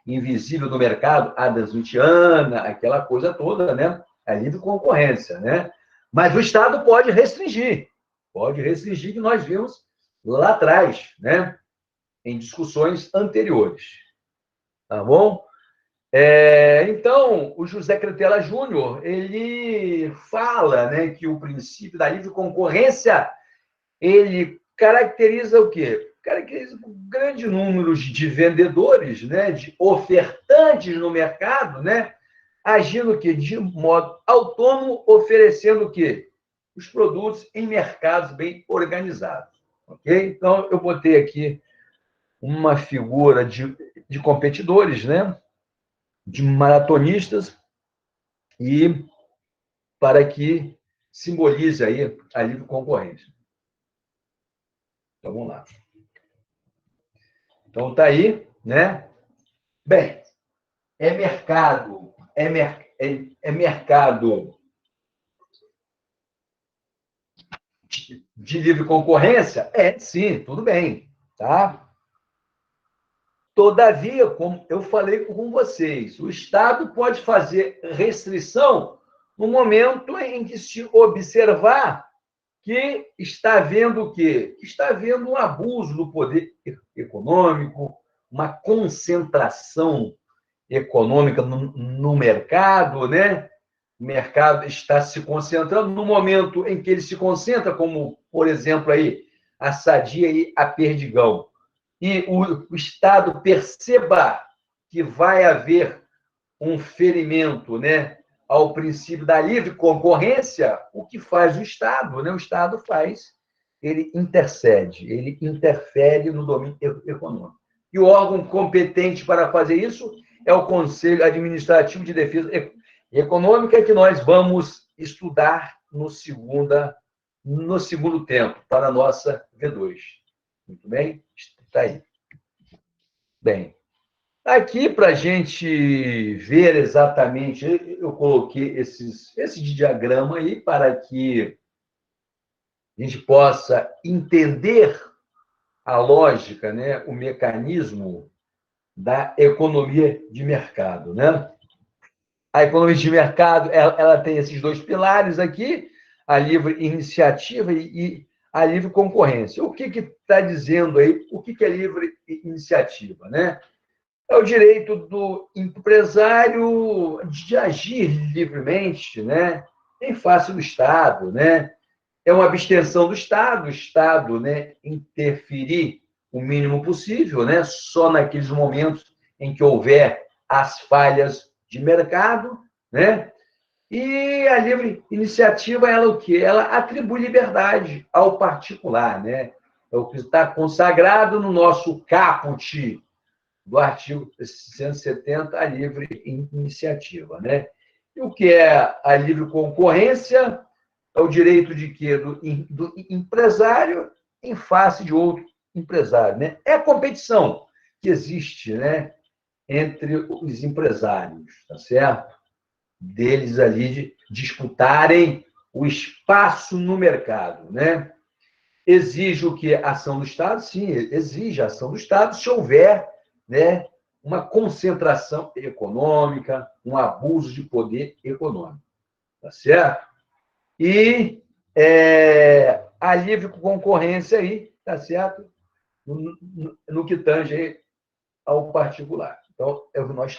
invisível do mercado, Adam Smithiana, aquela coisa toda, né? A livre concorrência, né? Mas o Estado pode restringir, que nós vimos lá atrás, né? Em discussões anteriores. Tá bom? Então, o José Crentella Júnior, ele fala, né, que o princípio da livre concorrência, ele caracteriza o quê? Caracteriza um grande número de vendedores, né, de ofertantes no mercado, né, agindo o quê? De modo autônomo, oferecendo o quê? Os produtos em mercados bem organizados. Ok? Então, eu botei aqui uma figura de competidores, né? De maratonistas, e para que simbolize aí a livre concorrência. Então, vamos lá. Então, está aí, né? Bem, é mercado, é mercado de livre concorrência? Sim, tudo bem, tá? Todavia, como eu falei com vocês, o Estado pode fazer restrição no momento em que se observar que está havendo o quê? Está havendo um abuso do poder econômico, uma concentração econômica no mercado, né? O mercado está se concentrando no momento em que ele se concentra, como, por exemplo, aí, a Sadia e a Perdigão, e o Estado perceba que vai haver um ferimento, né, ao princípio da livre concorrência, o que faz o Estado? Né? O Estado faz, ele intercede, ele interfere no domínio econômico. E o órgão competente para fazer isso é o Conselho Administrativo de Defesa Econômica, que nós vamos estudar no segundo tempo, para a nossa V2. Muito bem? Está aí. Bem, aqui, para a gente ver exatamente, eu coloquei esse diagrama aí para que a gente possa entender a lógica, né, o mecanismo da economia de mercado, né? A economia de mercado, ela tem esses dois pilares aqui, a livre iniciativa e a livre concorrência. O que está dizendo aí? O que é livre iniciativa, né? É o direito do empresário de agir livremente, né, em face do Estado, né? É uma abstenção do Estado, né, interferir o mínimo possível, né, só naqueles momentos em que houver as falhas de mercado, né? E a livre iniciativa, ela o quê? Ela atribui liberdade ao particular, né? É o que está consagrado no nosso caput do artigo 170, a livre iniciativa, né? E o que é a livre concorrência? É o direito de quê? Do empresário em face de outro empresário, né? É a competição que existe, né, entre os empresários, tá certo? Deles ali de disputarem o espaço no mercado, né? Exige o que? Ação do Estado? Sim, exige a ação do Estado se houver, né, uma concentração econômica, um abuso de poder econômico. Tá certo? E a livre concorrência aí, tá certo? No que tange ao particular. Então, é o que nós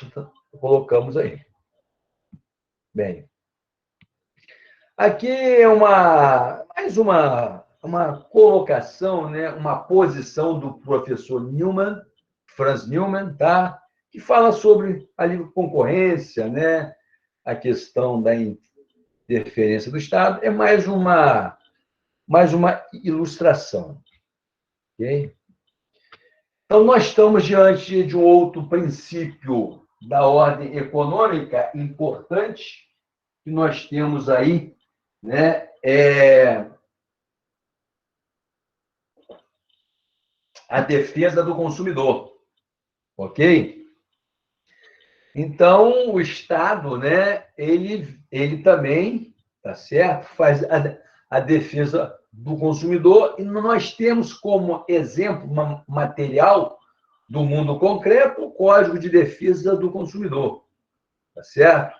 colocamos aí. Bem, aqui é mais uma uma colocação, né, uma posição do professor Newman, Franz Newman, tá? Que fala sobre a livre concorrência, né? A questão da interferência do Estado. É mais uma ilustração. Okay? Então, nós estamos diante de um outro princípio da ordem econômica importante que nós temos aí, né? A defesa do consumidor, ok? Então, o Estado, né, ele também, tá certo, faz a defesa do consumidor, e nós temos como exemplo material do mundo concreto o Código de Defesa do Consumidor, tá certo?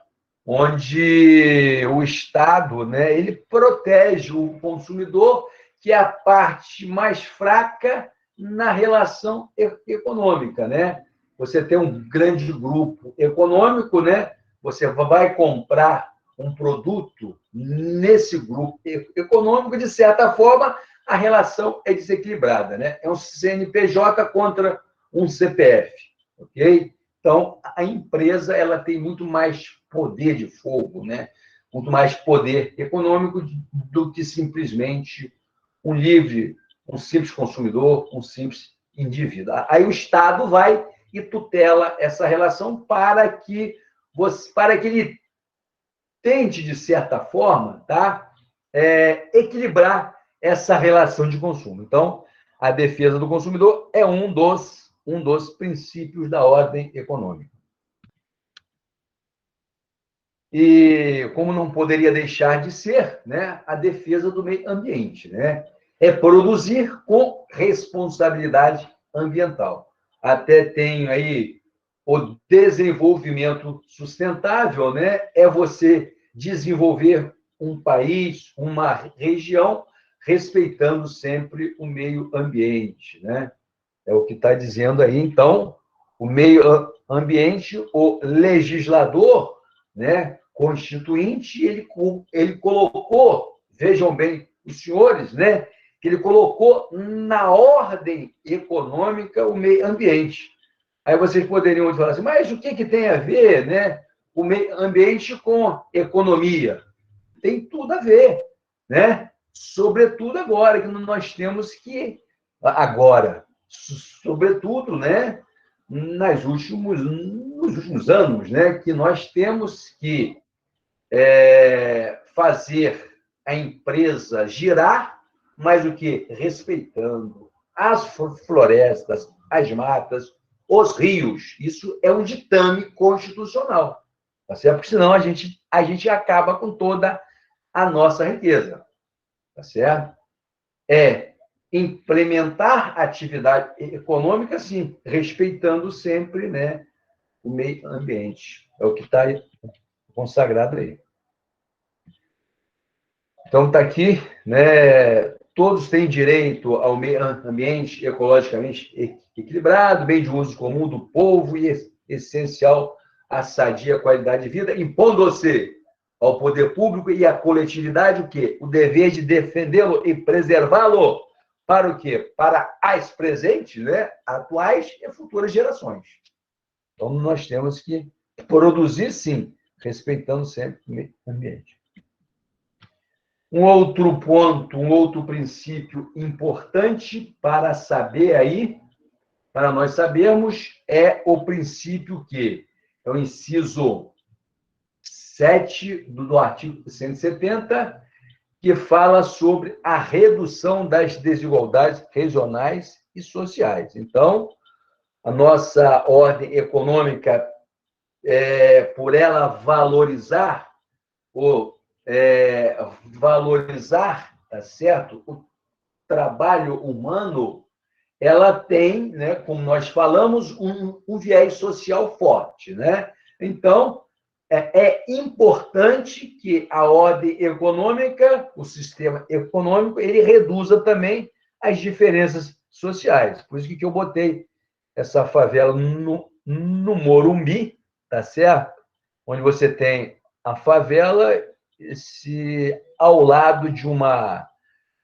Onde o Estado, né, ele protege o consumidor, que é a parte mais fraca na relação econômica, né? Você tem um grande grupo econômico, né? Você vai comprar um produto nesse grupo econômico, de certa forma, a relação é desequilibrada, né? É um CNPJ contra um CPF, ok? Então, a empresa ela tem muito mais poder de fogo, né? Muito mais poder econômico do que simplesmente um simples consumidor, um simples indivíduo. Aí o Estado vai e tutela essa relação para que ele tente, de certa forma, tá? Equilibrar essa relação de consumo. Então, a defesa do consumidor é um dos princípios da ordem econômica. E, como não poderia deixar de ser, né, a defesa do meio ambiente, né? É produzir com responsabilidade ambiental. Até tenho aí o desenvolvimento sustentável, né? É você desenvolver um país, uma região, respeitando sempre o meio ambiente, né? É o que está dizendo aí. Então, o meio ambiente, o legislador, né, constituinte, ele colocou, vejam bem os senhores, né, que ele colocou na ordem econômica o meio ambiente. Aí vocês poderiam falar assim, mas o que tem a ver, né, o meio ambiente com economia? Tem tudo a ver, né? Sobretudo agora, que nós temos que, agora, sobretudo, né, nos últimos anos, né, que nós temos que fazer a empresa girar, mas o que? Respeitando as florestas, as matas, os rios. Isso é um ditame constitucional, tá certo? Porque senão a gente acaba com toda a nossa riqueza, tá certo? É implementar atividade econômica, sim, respeitando sempre, né, o meio ambiente. É o que está consagrado aí. Então, está aqui, né, todos têm direito ao meio ambiente ecologicamente equilibrado, bem de uso comum do povo e essencial à sadia qualidade de vida, impondo-se ao poder público e à coletividade o quê? O dever de defendê-lo e preservá-lo para o quê? Para as presentes, né, atuais e futuras gerações. Então, nós temos que produzir, sim, respeitando sempre o meio ambiente. Um outro ponto, um outro princípio importante para saber aí, para nós sabermos, é o princípio que é o inciso 7 do artigo 170, que fala sobre a redução das desigualdades regionais e sociais. Então, a nossa ordem econômica, por ela valorizar, tá certo? O trabalho humano, ela tem, né, como nós falamos, um viés social forte, né? Então, é importante que a ordem econômica, o sistema econômico, ele reduza também as diferenças sociais. Por isso que eu botei essa favela no Morumbi, tá certo? Onde você tem a favela ao lado de uma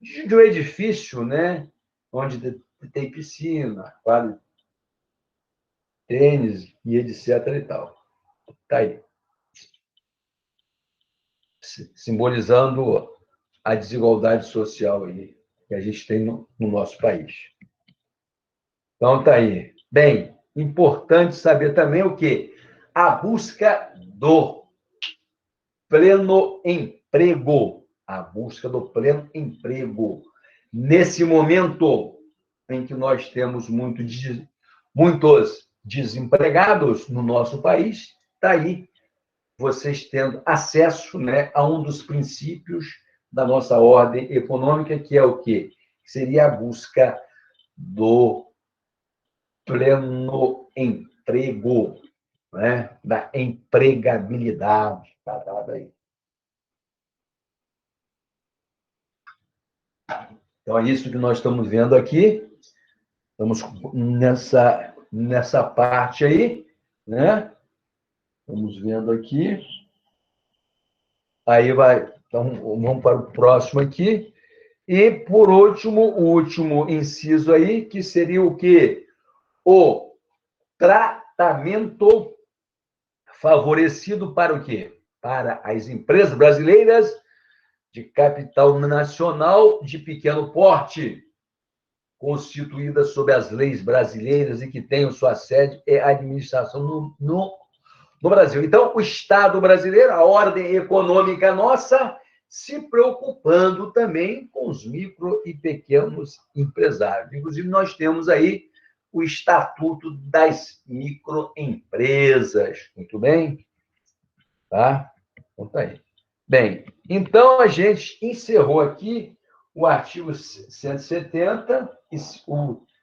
de um edifício, né, onde tem piscina, quadra de tênis e etc. e tal. Está aí. Simbolizando a desigualdade social aí que a gente tem no nosso país. Então, está aí. Bem, importante saber também o quê? A busca do pleno emprego. A busca do pleno emprego. Nesse momento em que nós temos muitos desempregados no nosso país, está aí vocês tendo acesso, né, a um dos princípios da nossa ordem econômica, que é o quê? Seria a busca do pleno emprego, né? Da empregabilidade. Está dado aí. Então, é isso que nós estamos vendo aqui. Estamos nessa parte aí, né? Estamos vendo aqui. Aí vai. Então, vamos para o próximo aqui. E, por último, o último inciso aí, que seria o quê? O tratamento favorecido para o quê? Para as empresas brasileiras de capital nacional de pequeno porte, constituídas sob as leis brasileiras e que tenham sua sede e administração no Brasil. Então, o Estado brasileiro, a ordem econômica nossa, se preocupando também com os micro e pequenos empresários. Inclusive, nós temos aí o Estatuto das Microempresas. Muito bem? Tá? Então, tá aí. Bem, então a gente encerrou aqui o artigo 170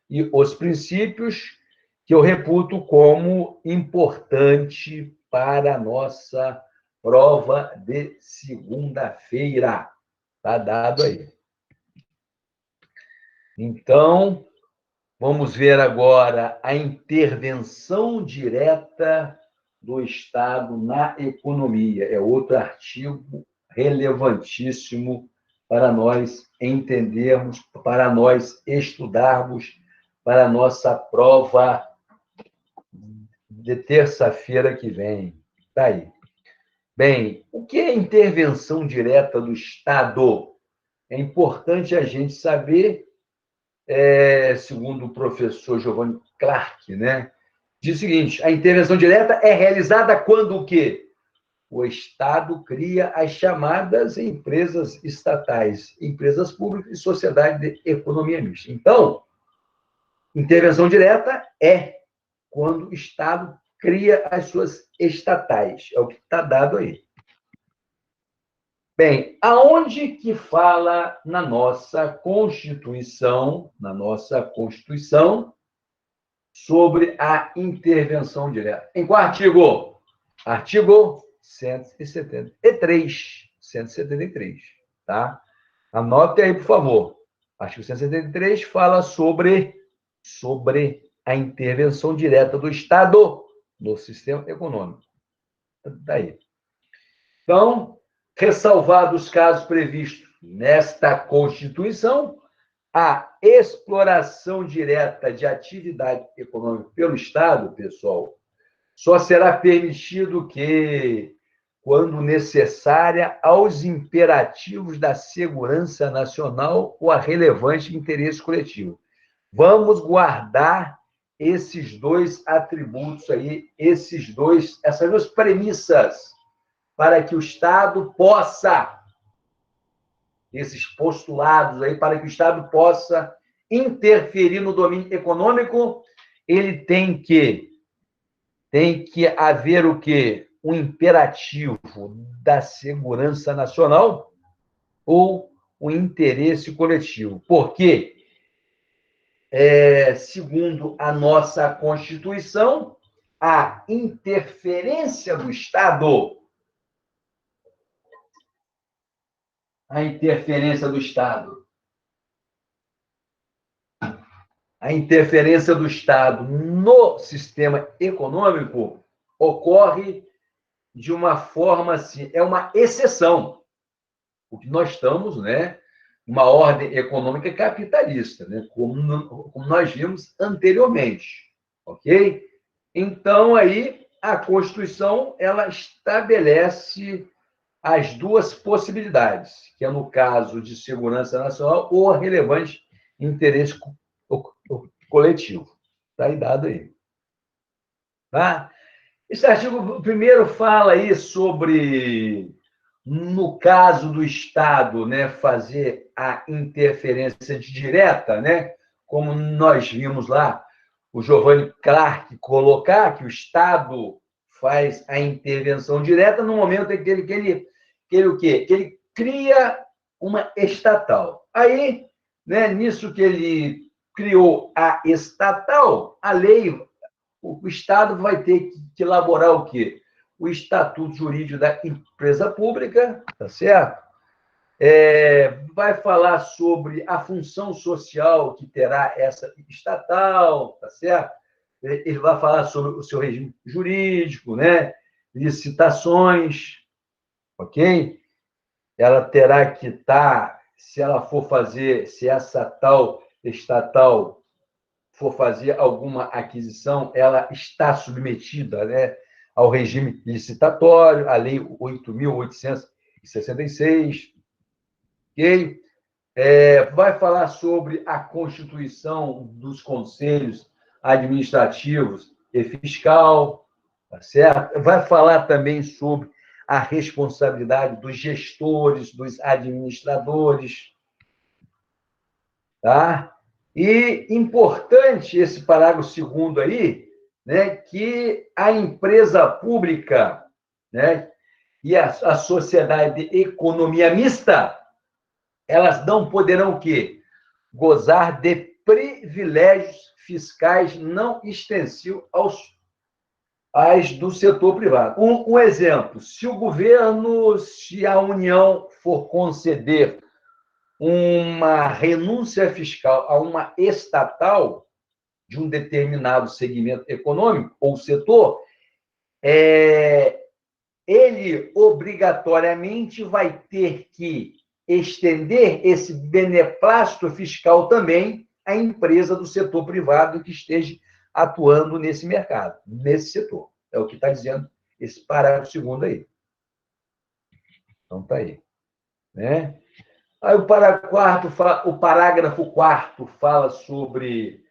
e os princípios que eu reputo como importante para a nossa prova de segunda-feira. Está dado aí. Então, vamos ver agora a intervenção direta do Estado na economia. É outro artigo relevantíssimo para nós entendermos, para nós estudarmos, para a nossa prova de terça-feira que vem. Está aí. Bem, o que é intervenção direta do Estado? É importante a gente saber, segundo o professor Giovanni Clark, né? Diz o seguinte: a intervenção direta é realizada quando o quê? O Estado cria as chamadas empresas estatais, empresas públicas e sociedade de economia mista. Então, intervenção direta é quando o Estado cria as suas estatais. É o que está dado aí. Bem, aonde que fala na nossa Constituição, sobre a intervenção direta? Em qual artigo? Artigo 173. 173, tá? Anote aí, por favor. Artigo 173 fala sobre a intervenção direta do Estado no sistema econômico. Daí. Então, ressalvados os casos previstos nesta Constituição, a exploração direta de atividade econômica pelo Estado, pessoal, só será permitido que, quando necessária, aos imperativos da segurança nacional ou a relevante interesse coletivo. Vamos guardar esses dois atributos aí, essas duas premissas, para que o Estado possa, esses postulados aí, para que o Estado possa interferir no domínio econômico, ele tem que haver o quê? Um imperativo da segurança nacional ou o interesse coletivo. Por quê? Segundo a nossa Constituição, a interferência do Estado, a interferência do Estado no sistema econômico ocorre de uma forma assim, é uma exceção. Porque nós estamos, né, uma ordem econômica capitalista, né? Como nós vimos anteriormente, ok? Então, aí, a Constituição ela estabelece as duas possibilidades, que é no caso de segurança nacional ou relevante interesse coletivo. Está aí dado aí. Tá? Esse artigo primeiro fala aí sobre, no caso do Estado, né, fazer a interferência direta, né, como nós vimos lá, o Giovanni Clark colocar que o Estado faz a intervenção direta no momento em que o quê? Que ele cria uma estatal. Aí, né, nisso que ele criou a estatal, a lei, o Estado vai ter que elaborar o quê? O estatuto jurídico da empresa pública, tá certo? Vai falar sobre a função social que terá essa estatal, tá certo? Ele vai falar sobre o seu regime jurídico, né? Licitações, ok? Ela terá que estar, se ela for fazer, se essa tal estatal for fazer alguma aquisição, ela está submetida, né, ao regime licitatório, a Lei 8.866, ok? Vai falar sobre a constituição dos conselhos administrativos e fiscal, tá certo? Vai falar também sobre a responsabilidade dos gestores, dos administradores, tá? E importante esse parágrafo segundo aí, né, que a empresa pública, né, e a sociedade de economia mista, elas não poderão o quê? Gozar de privilégios fiscais não extensivos às do setor privado. Um exemplo, se o governo, se a União for conceder uma renúncia fiscal a uma estatal de um determinado segmento econômico ou setor, ele obrigatoriamente vai ter que estender esse beneplácito fiscal também à empresa do setor privado que esteja atuando nesse mercado, nesse setor. É o que está dizendo esse parágrafo segundo aí. Então, está aí. Né? Aí o parágrafo 4º fala sobre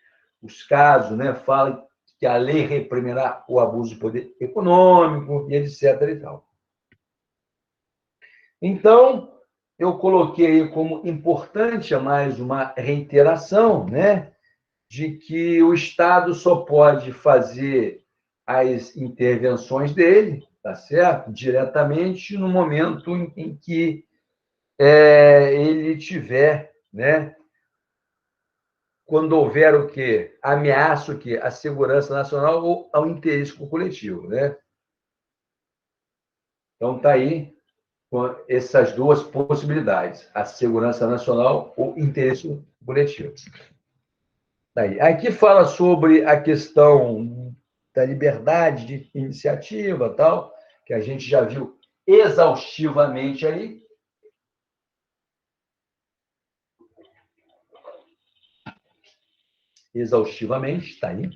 os casos, né? Fala que a lei reprimirá o abuso de poder econômico e etc. e tal. Então, eu coloquei como importante mais uma reiteração, né, de que o Estado só pode fazer as intervenções dele, tá certo? Diretamente no momento em que ele tiver, né, quando houver o quê? Ameaça o quê? A segurança nacional ou ao interesse coletivo, né? Então, está aí com essas duas possibilidades, a segurança nacional ou interesse coletivo. Tá aí. Aqui fala sobre a questão da liberdade de iniciativa, tal, que a gente já viu exaustivamente aí. Exaustivamente, está aí.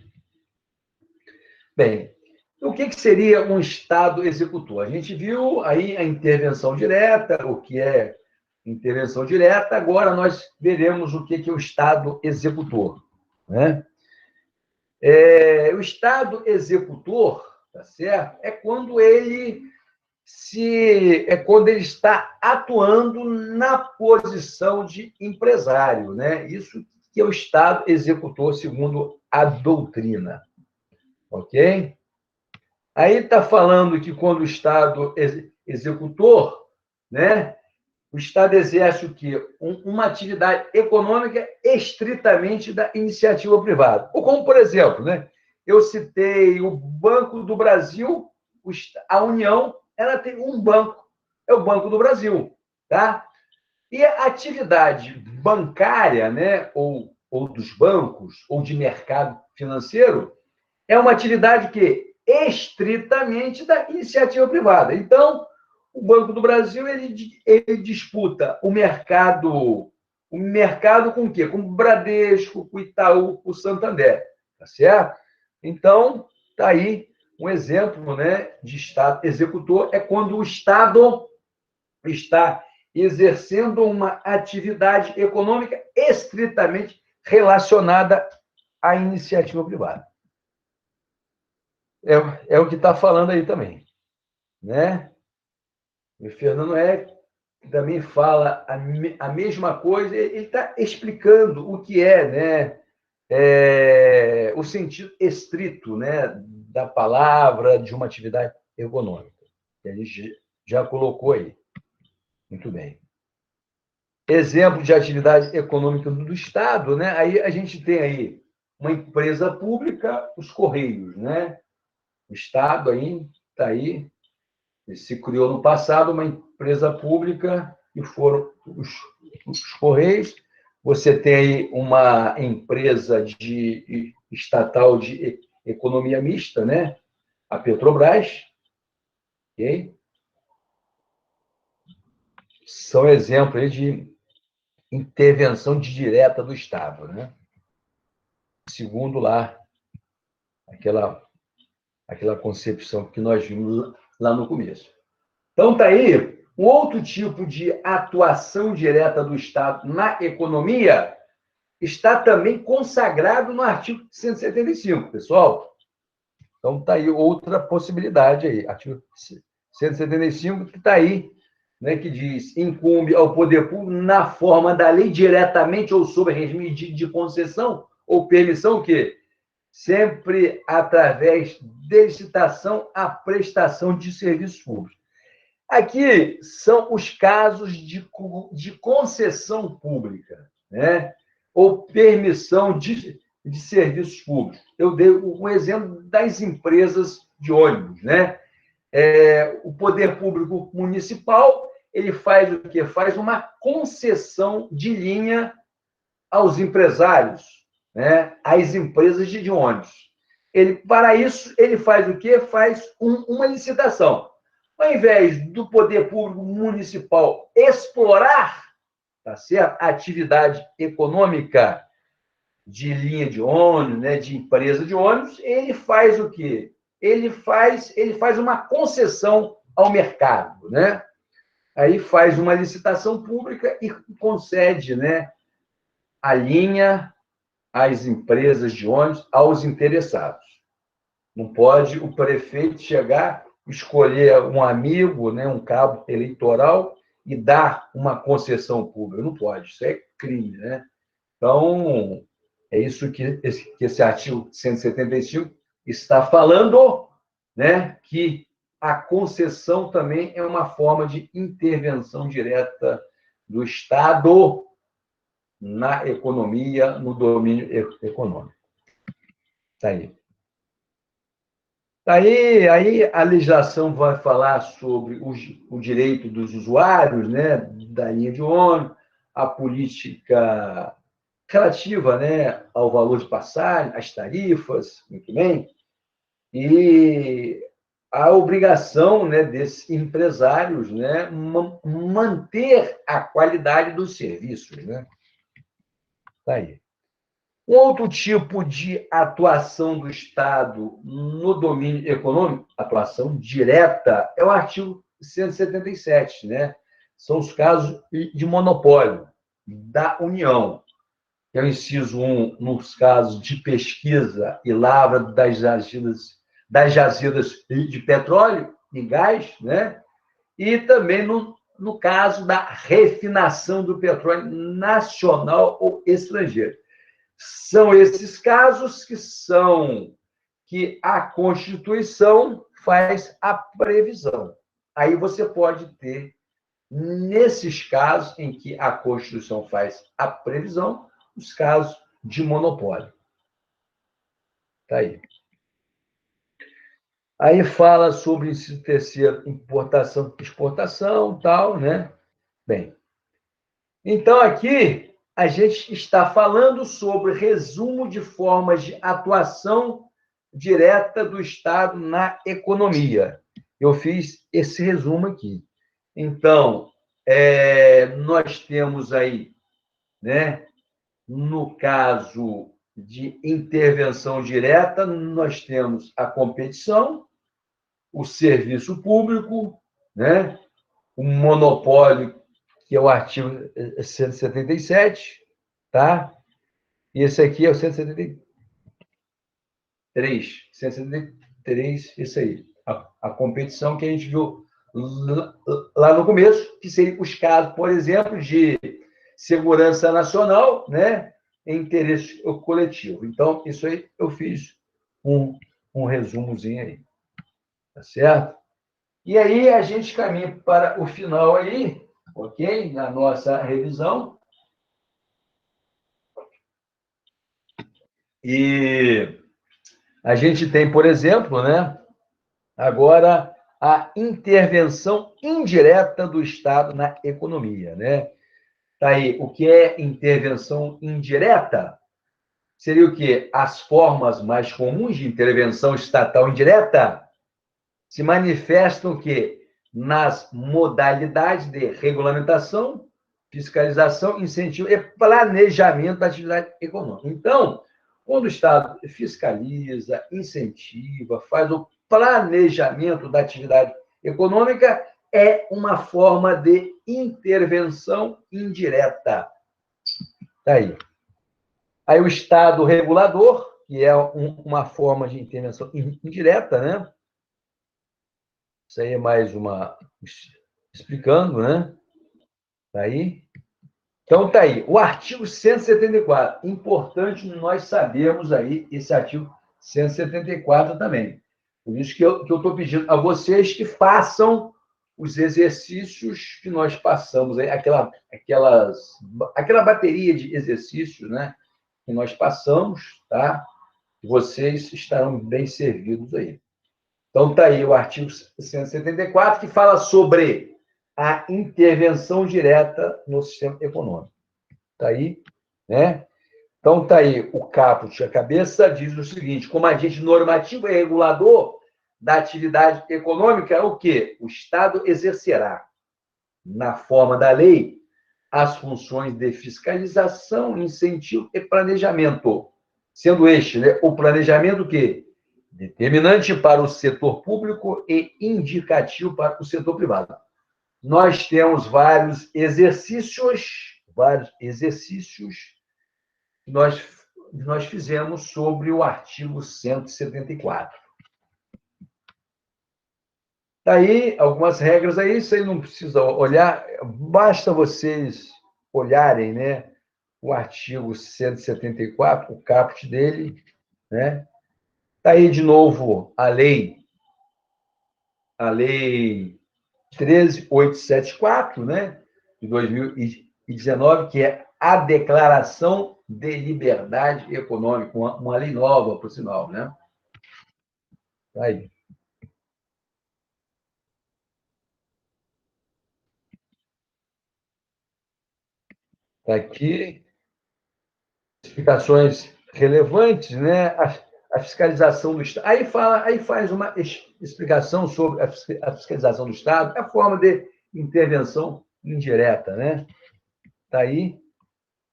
Bem, o que seria um Estado executor? A gente viu aí a intervenção direta, o que é intervenção direta, agora nós veremos o que é o Estado executor. Né? O Estado executor, tá certo? É quando ele está atuando na posição de empresário, né? Isso que é o Estado executor, segundo a doutrina. Ok? Aí está falando que quando o Estado executor, né, o Estado exerce o quê? Uma atividade econômica estritamente da iniciativa privada. Ou como, por exemplo, né, eu citei o Banco do Brasil, a União, ela tem um banco, é o Banco do Brasil, tá? E a atividade bancária, né, ou dos bancos, ou de mercado financeiro, é uma atividade que estritamente da iniciativa privada. Então, o Banco do Brasil ele disputa o mercado o mercado com o quê? Com o Bradesco, com o Itaú, com o Santander, tá certo? Então, está aí um exemplo, né, de Estado executor, é quando o Estado está exercendo uma atividade econômica estritamente relacionada à iniciativa privada. É o que está falando aí também, né? O Fernando também fala a mesma coisa, ele está explicando o que né, o sentido estrito, né, da palavra de uma atividade econômica, que a gente já colocou aí. Muito bem. Exemplo de atividade econômica do Estado, né? Aí a gente tem aí uma empresa pública, os Correios, né? O Estado aí está aí, se criou no passado uma empresa pública e foram os Correios. Você tem aí uma empresa estatal de economia mista, né? A Petrobras, ok? São exemplos aí de intervenção direta do Estado, né? Segundo lá aquela concepção que nós vimos lá no começo. Então, está aí um outro tipo de atuação direta do Estado na economia, está também consagrado no artigo 175, pessoal. Então, está aí outra possibilidade aí, artigo 175, que está aí, né, que diz: incumbe ao poder público, na forma da lei, diretamente ou sob regime de concessão ou permissão, que sempre através de licitação, a prestação de serviços públicos. Aqui são os casos de concessão pública, né? Ou permissão de serviços públicos. Eu dei um exemplo das empresas de ônibus, né? O poder público municipal, ele faz o quê? Faz uma concessão de linha aos empresários, né? Às empresas de ônibus. Para isso, ele faz o quê? Faz uma licitação. Ao invés do poder público municipal explorar, tá certo, a atividade econômica de linha de ônibus, né, de empresa de ônibus, ele faz o quê? Ele faz uma concessão ao mercado, né? Aí faz uma licitação pública e concede, né, a linha às empresas de ônibus, aos interessados. Não pode o prefeito chegar, escolher um amigo, né, um cabo eleitoral e dar uma concessão pública. Não pode, isso é crime, né? Então, é isso que esse artigo 175 está falando, né? Que a concessão também é uma forma de intervenção direta do Estado na economia, no domínio econômico. Está aí. Aí a legislação vai falar sobre o direito dos usuários, né, da linha de ônibus, a política relativa, né, ao valor de passagem, às tarifas, muito bem, e a obrigação, né, desses empresários, né, manter a qualidade dos serviços, né? Tá aí. Um outro tipo de atuação do Estado no domínio econômico, atuação direta, é o artigo 177, né? São os casos de monopólio da União. É o inciso 1, nos casos de pesquisa e lavra das jazidas de petróleo e gás, né? E também no caso da refinação do petróleo nacional ou estrangeiro. São esses casos que a Constituição faz a previsão. Aí você pode ter, nesses casos em que a Constituição faz a previsão, os casos de monopólio. Está aí. Aí fala sobre inciso terceiro, importação, exportação, tal, né? Bem, então aqui a gente está falando sobre resumo de formas de atuação direta do Estado na economia. Eu fiz esse resumo aqui. Então, nós temos aí né? No caso de intervenção direta, nós temos a competição, o serviço público, né? O monopólio, que é o artigo 177, tá? E esse aqui é o 173, isso aí. A competição que a gente viu lá no começo, que seriam os casos, por exemplo, de segurança nacional, né, em interesse coletivo. Então, isso aí eu fiz um resumozinho aí, tá certo? E aí a gente caminha para o final aí, ok? Na nossa revisão. E a gente tem, por exemplo, né, agora a intervenção indireta do Estado na economia, né? Tá aí, o que é intervenção indireta? Seria o quê? As formas mais comuns de intervenção estatal indireta se manifestam o quê? Nas modalidades de regulamentação, fiscalização, incentivo e planejamento da atividade econômica. Então, quando o Estado fiscaliza, incentiva, faz o planejamento da atividade econômica, é uma forma de intervenção indireta. Está aí. Aí o Estado regulador, que é uma forma de intervenção indireta, né? Isso aí é mais uma explicando, né? Tá aí. Então tá aí. O artigo 174. Importante nós sabermos aí esse artigo 174 também. Por isso que eu estou pedindo a vocês que façam os exercícios que nós passamos aí, aquela bateria de exercícios, né? Que nós passamos, tá? Vocês estarão bem servidos aí. Então, está aí o artigo 174, que fala sobre a intervenção direta no sistema econômico. Está aí, né? Então, está aí o caput, a cabeça, diz o seguinte: como agente normativo e regulador da atividade econômica, o quê? O Estado exercerá, na forma da lei, as funções de fiscalização, incentivo e planejamento, sendo este, né, o planejamento o quê? Determinante para o setor público e indicativo para o setor privado. Nós temos vários exercícios que nós fizemos sobre o artigo 174. Daí, algumas regras aí, isso aí não precisa olhar, basta vocês olharem, né, o artigo 174, o caput dele, né? Está aí de novo a lei 13.874, né, de 2019, que é a Declaração de Liberdade Econômica, uma lei nova, por sinal, né? Tá aí. Tá aqui explicações relevantes, né? A fiscalização do Estado. Aí faz uma explicação sobre a fiscalização do Estado, a forma de intervenção indireta, né? Tá aí,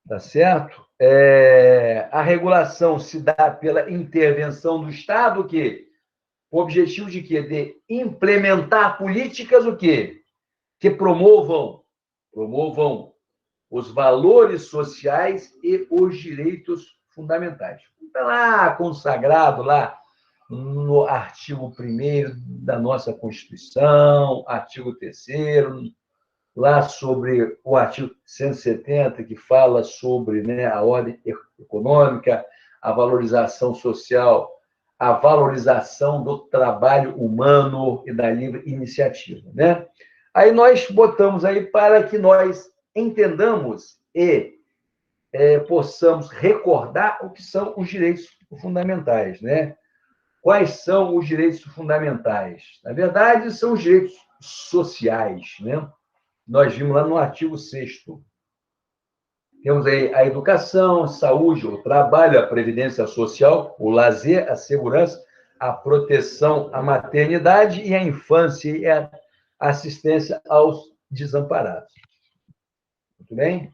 tá certo? A regulação se dá pela intervenção do Estado, o quê? O objetivo de quê? De implementar políticas o quê? Que promovam os valores sociais e os direitos fundamentais. Está lá consagrado lá no artigo 1º da nossa Constituição, artigo 3º, lá sobre o artigo 170, que fala sobre, né, a ordem econômica, a valorização social, a valorização do trabalho humano e da livre iniciativa, né? Aí nós botamos aí para que nós entendamos e possamos recordar o que são os direitos fundamentais, né? Quais são os direitos fundamentais? Na verdade, são os direitos sociais, né? Nós vimos lá no artigo 6º. Temos aí a educação, a saúde, o trabalho, a previdência social, o lazer, a segurança, a proteção à maternidade e à infância e a assistência aos desamparados. Muito bem?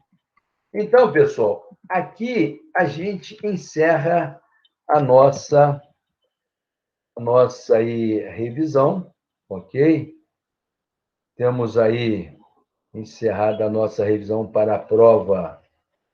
Então, pessoal, aqui a gente encerra a nossa aí, revisão, ok? Temos aí encerrada a nossa revisão para a prova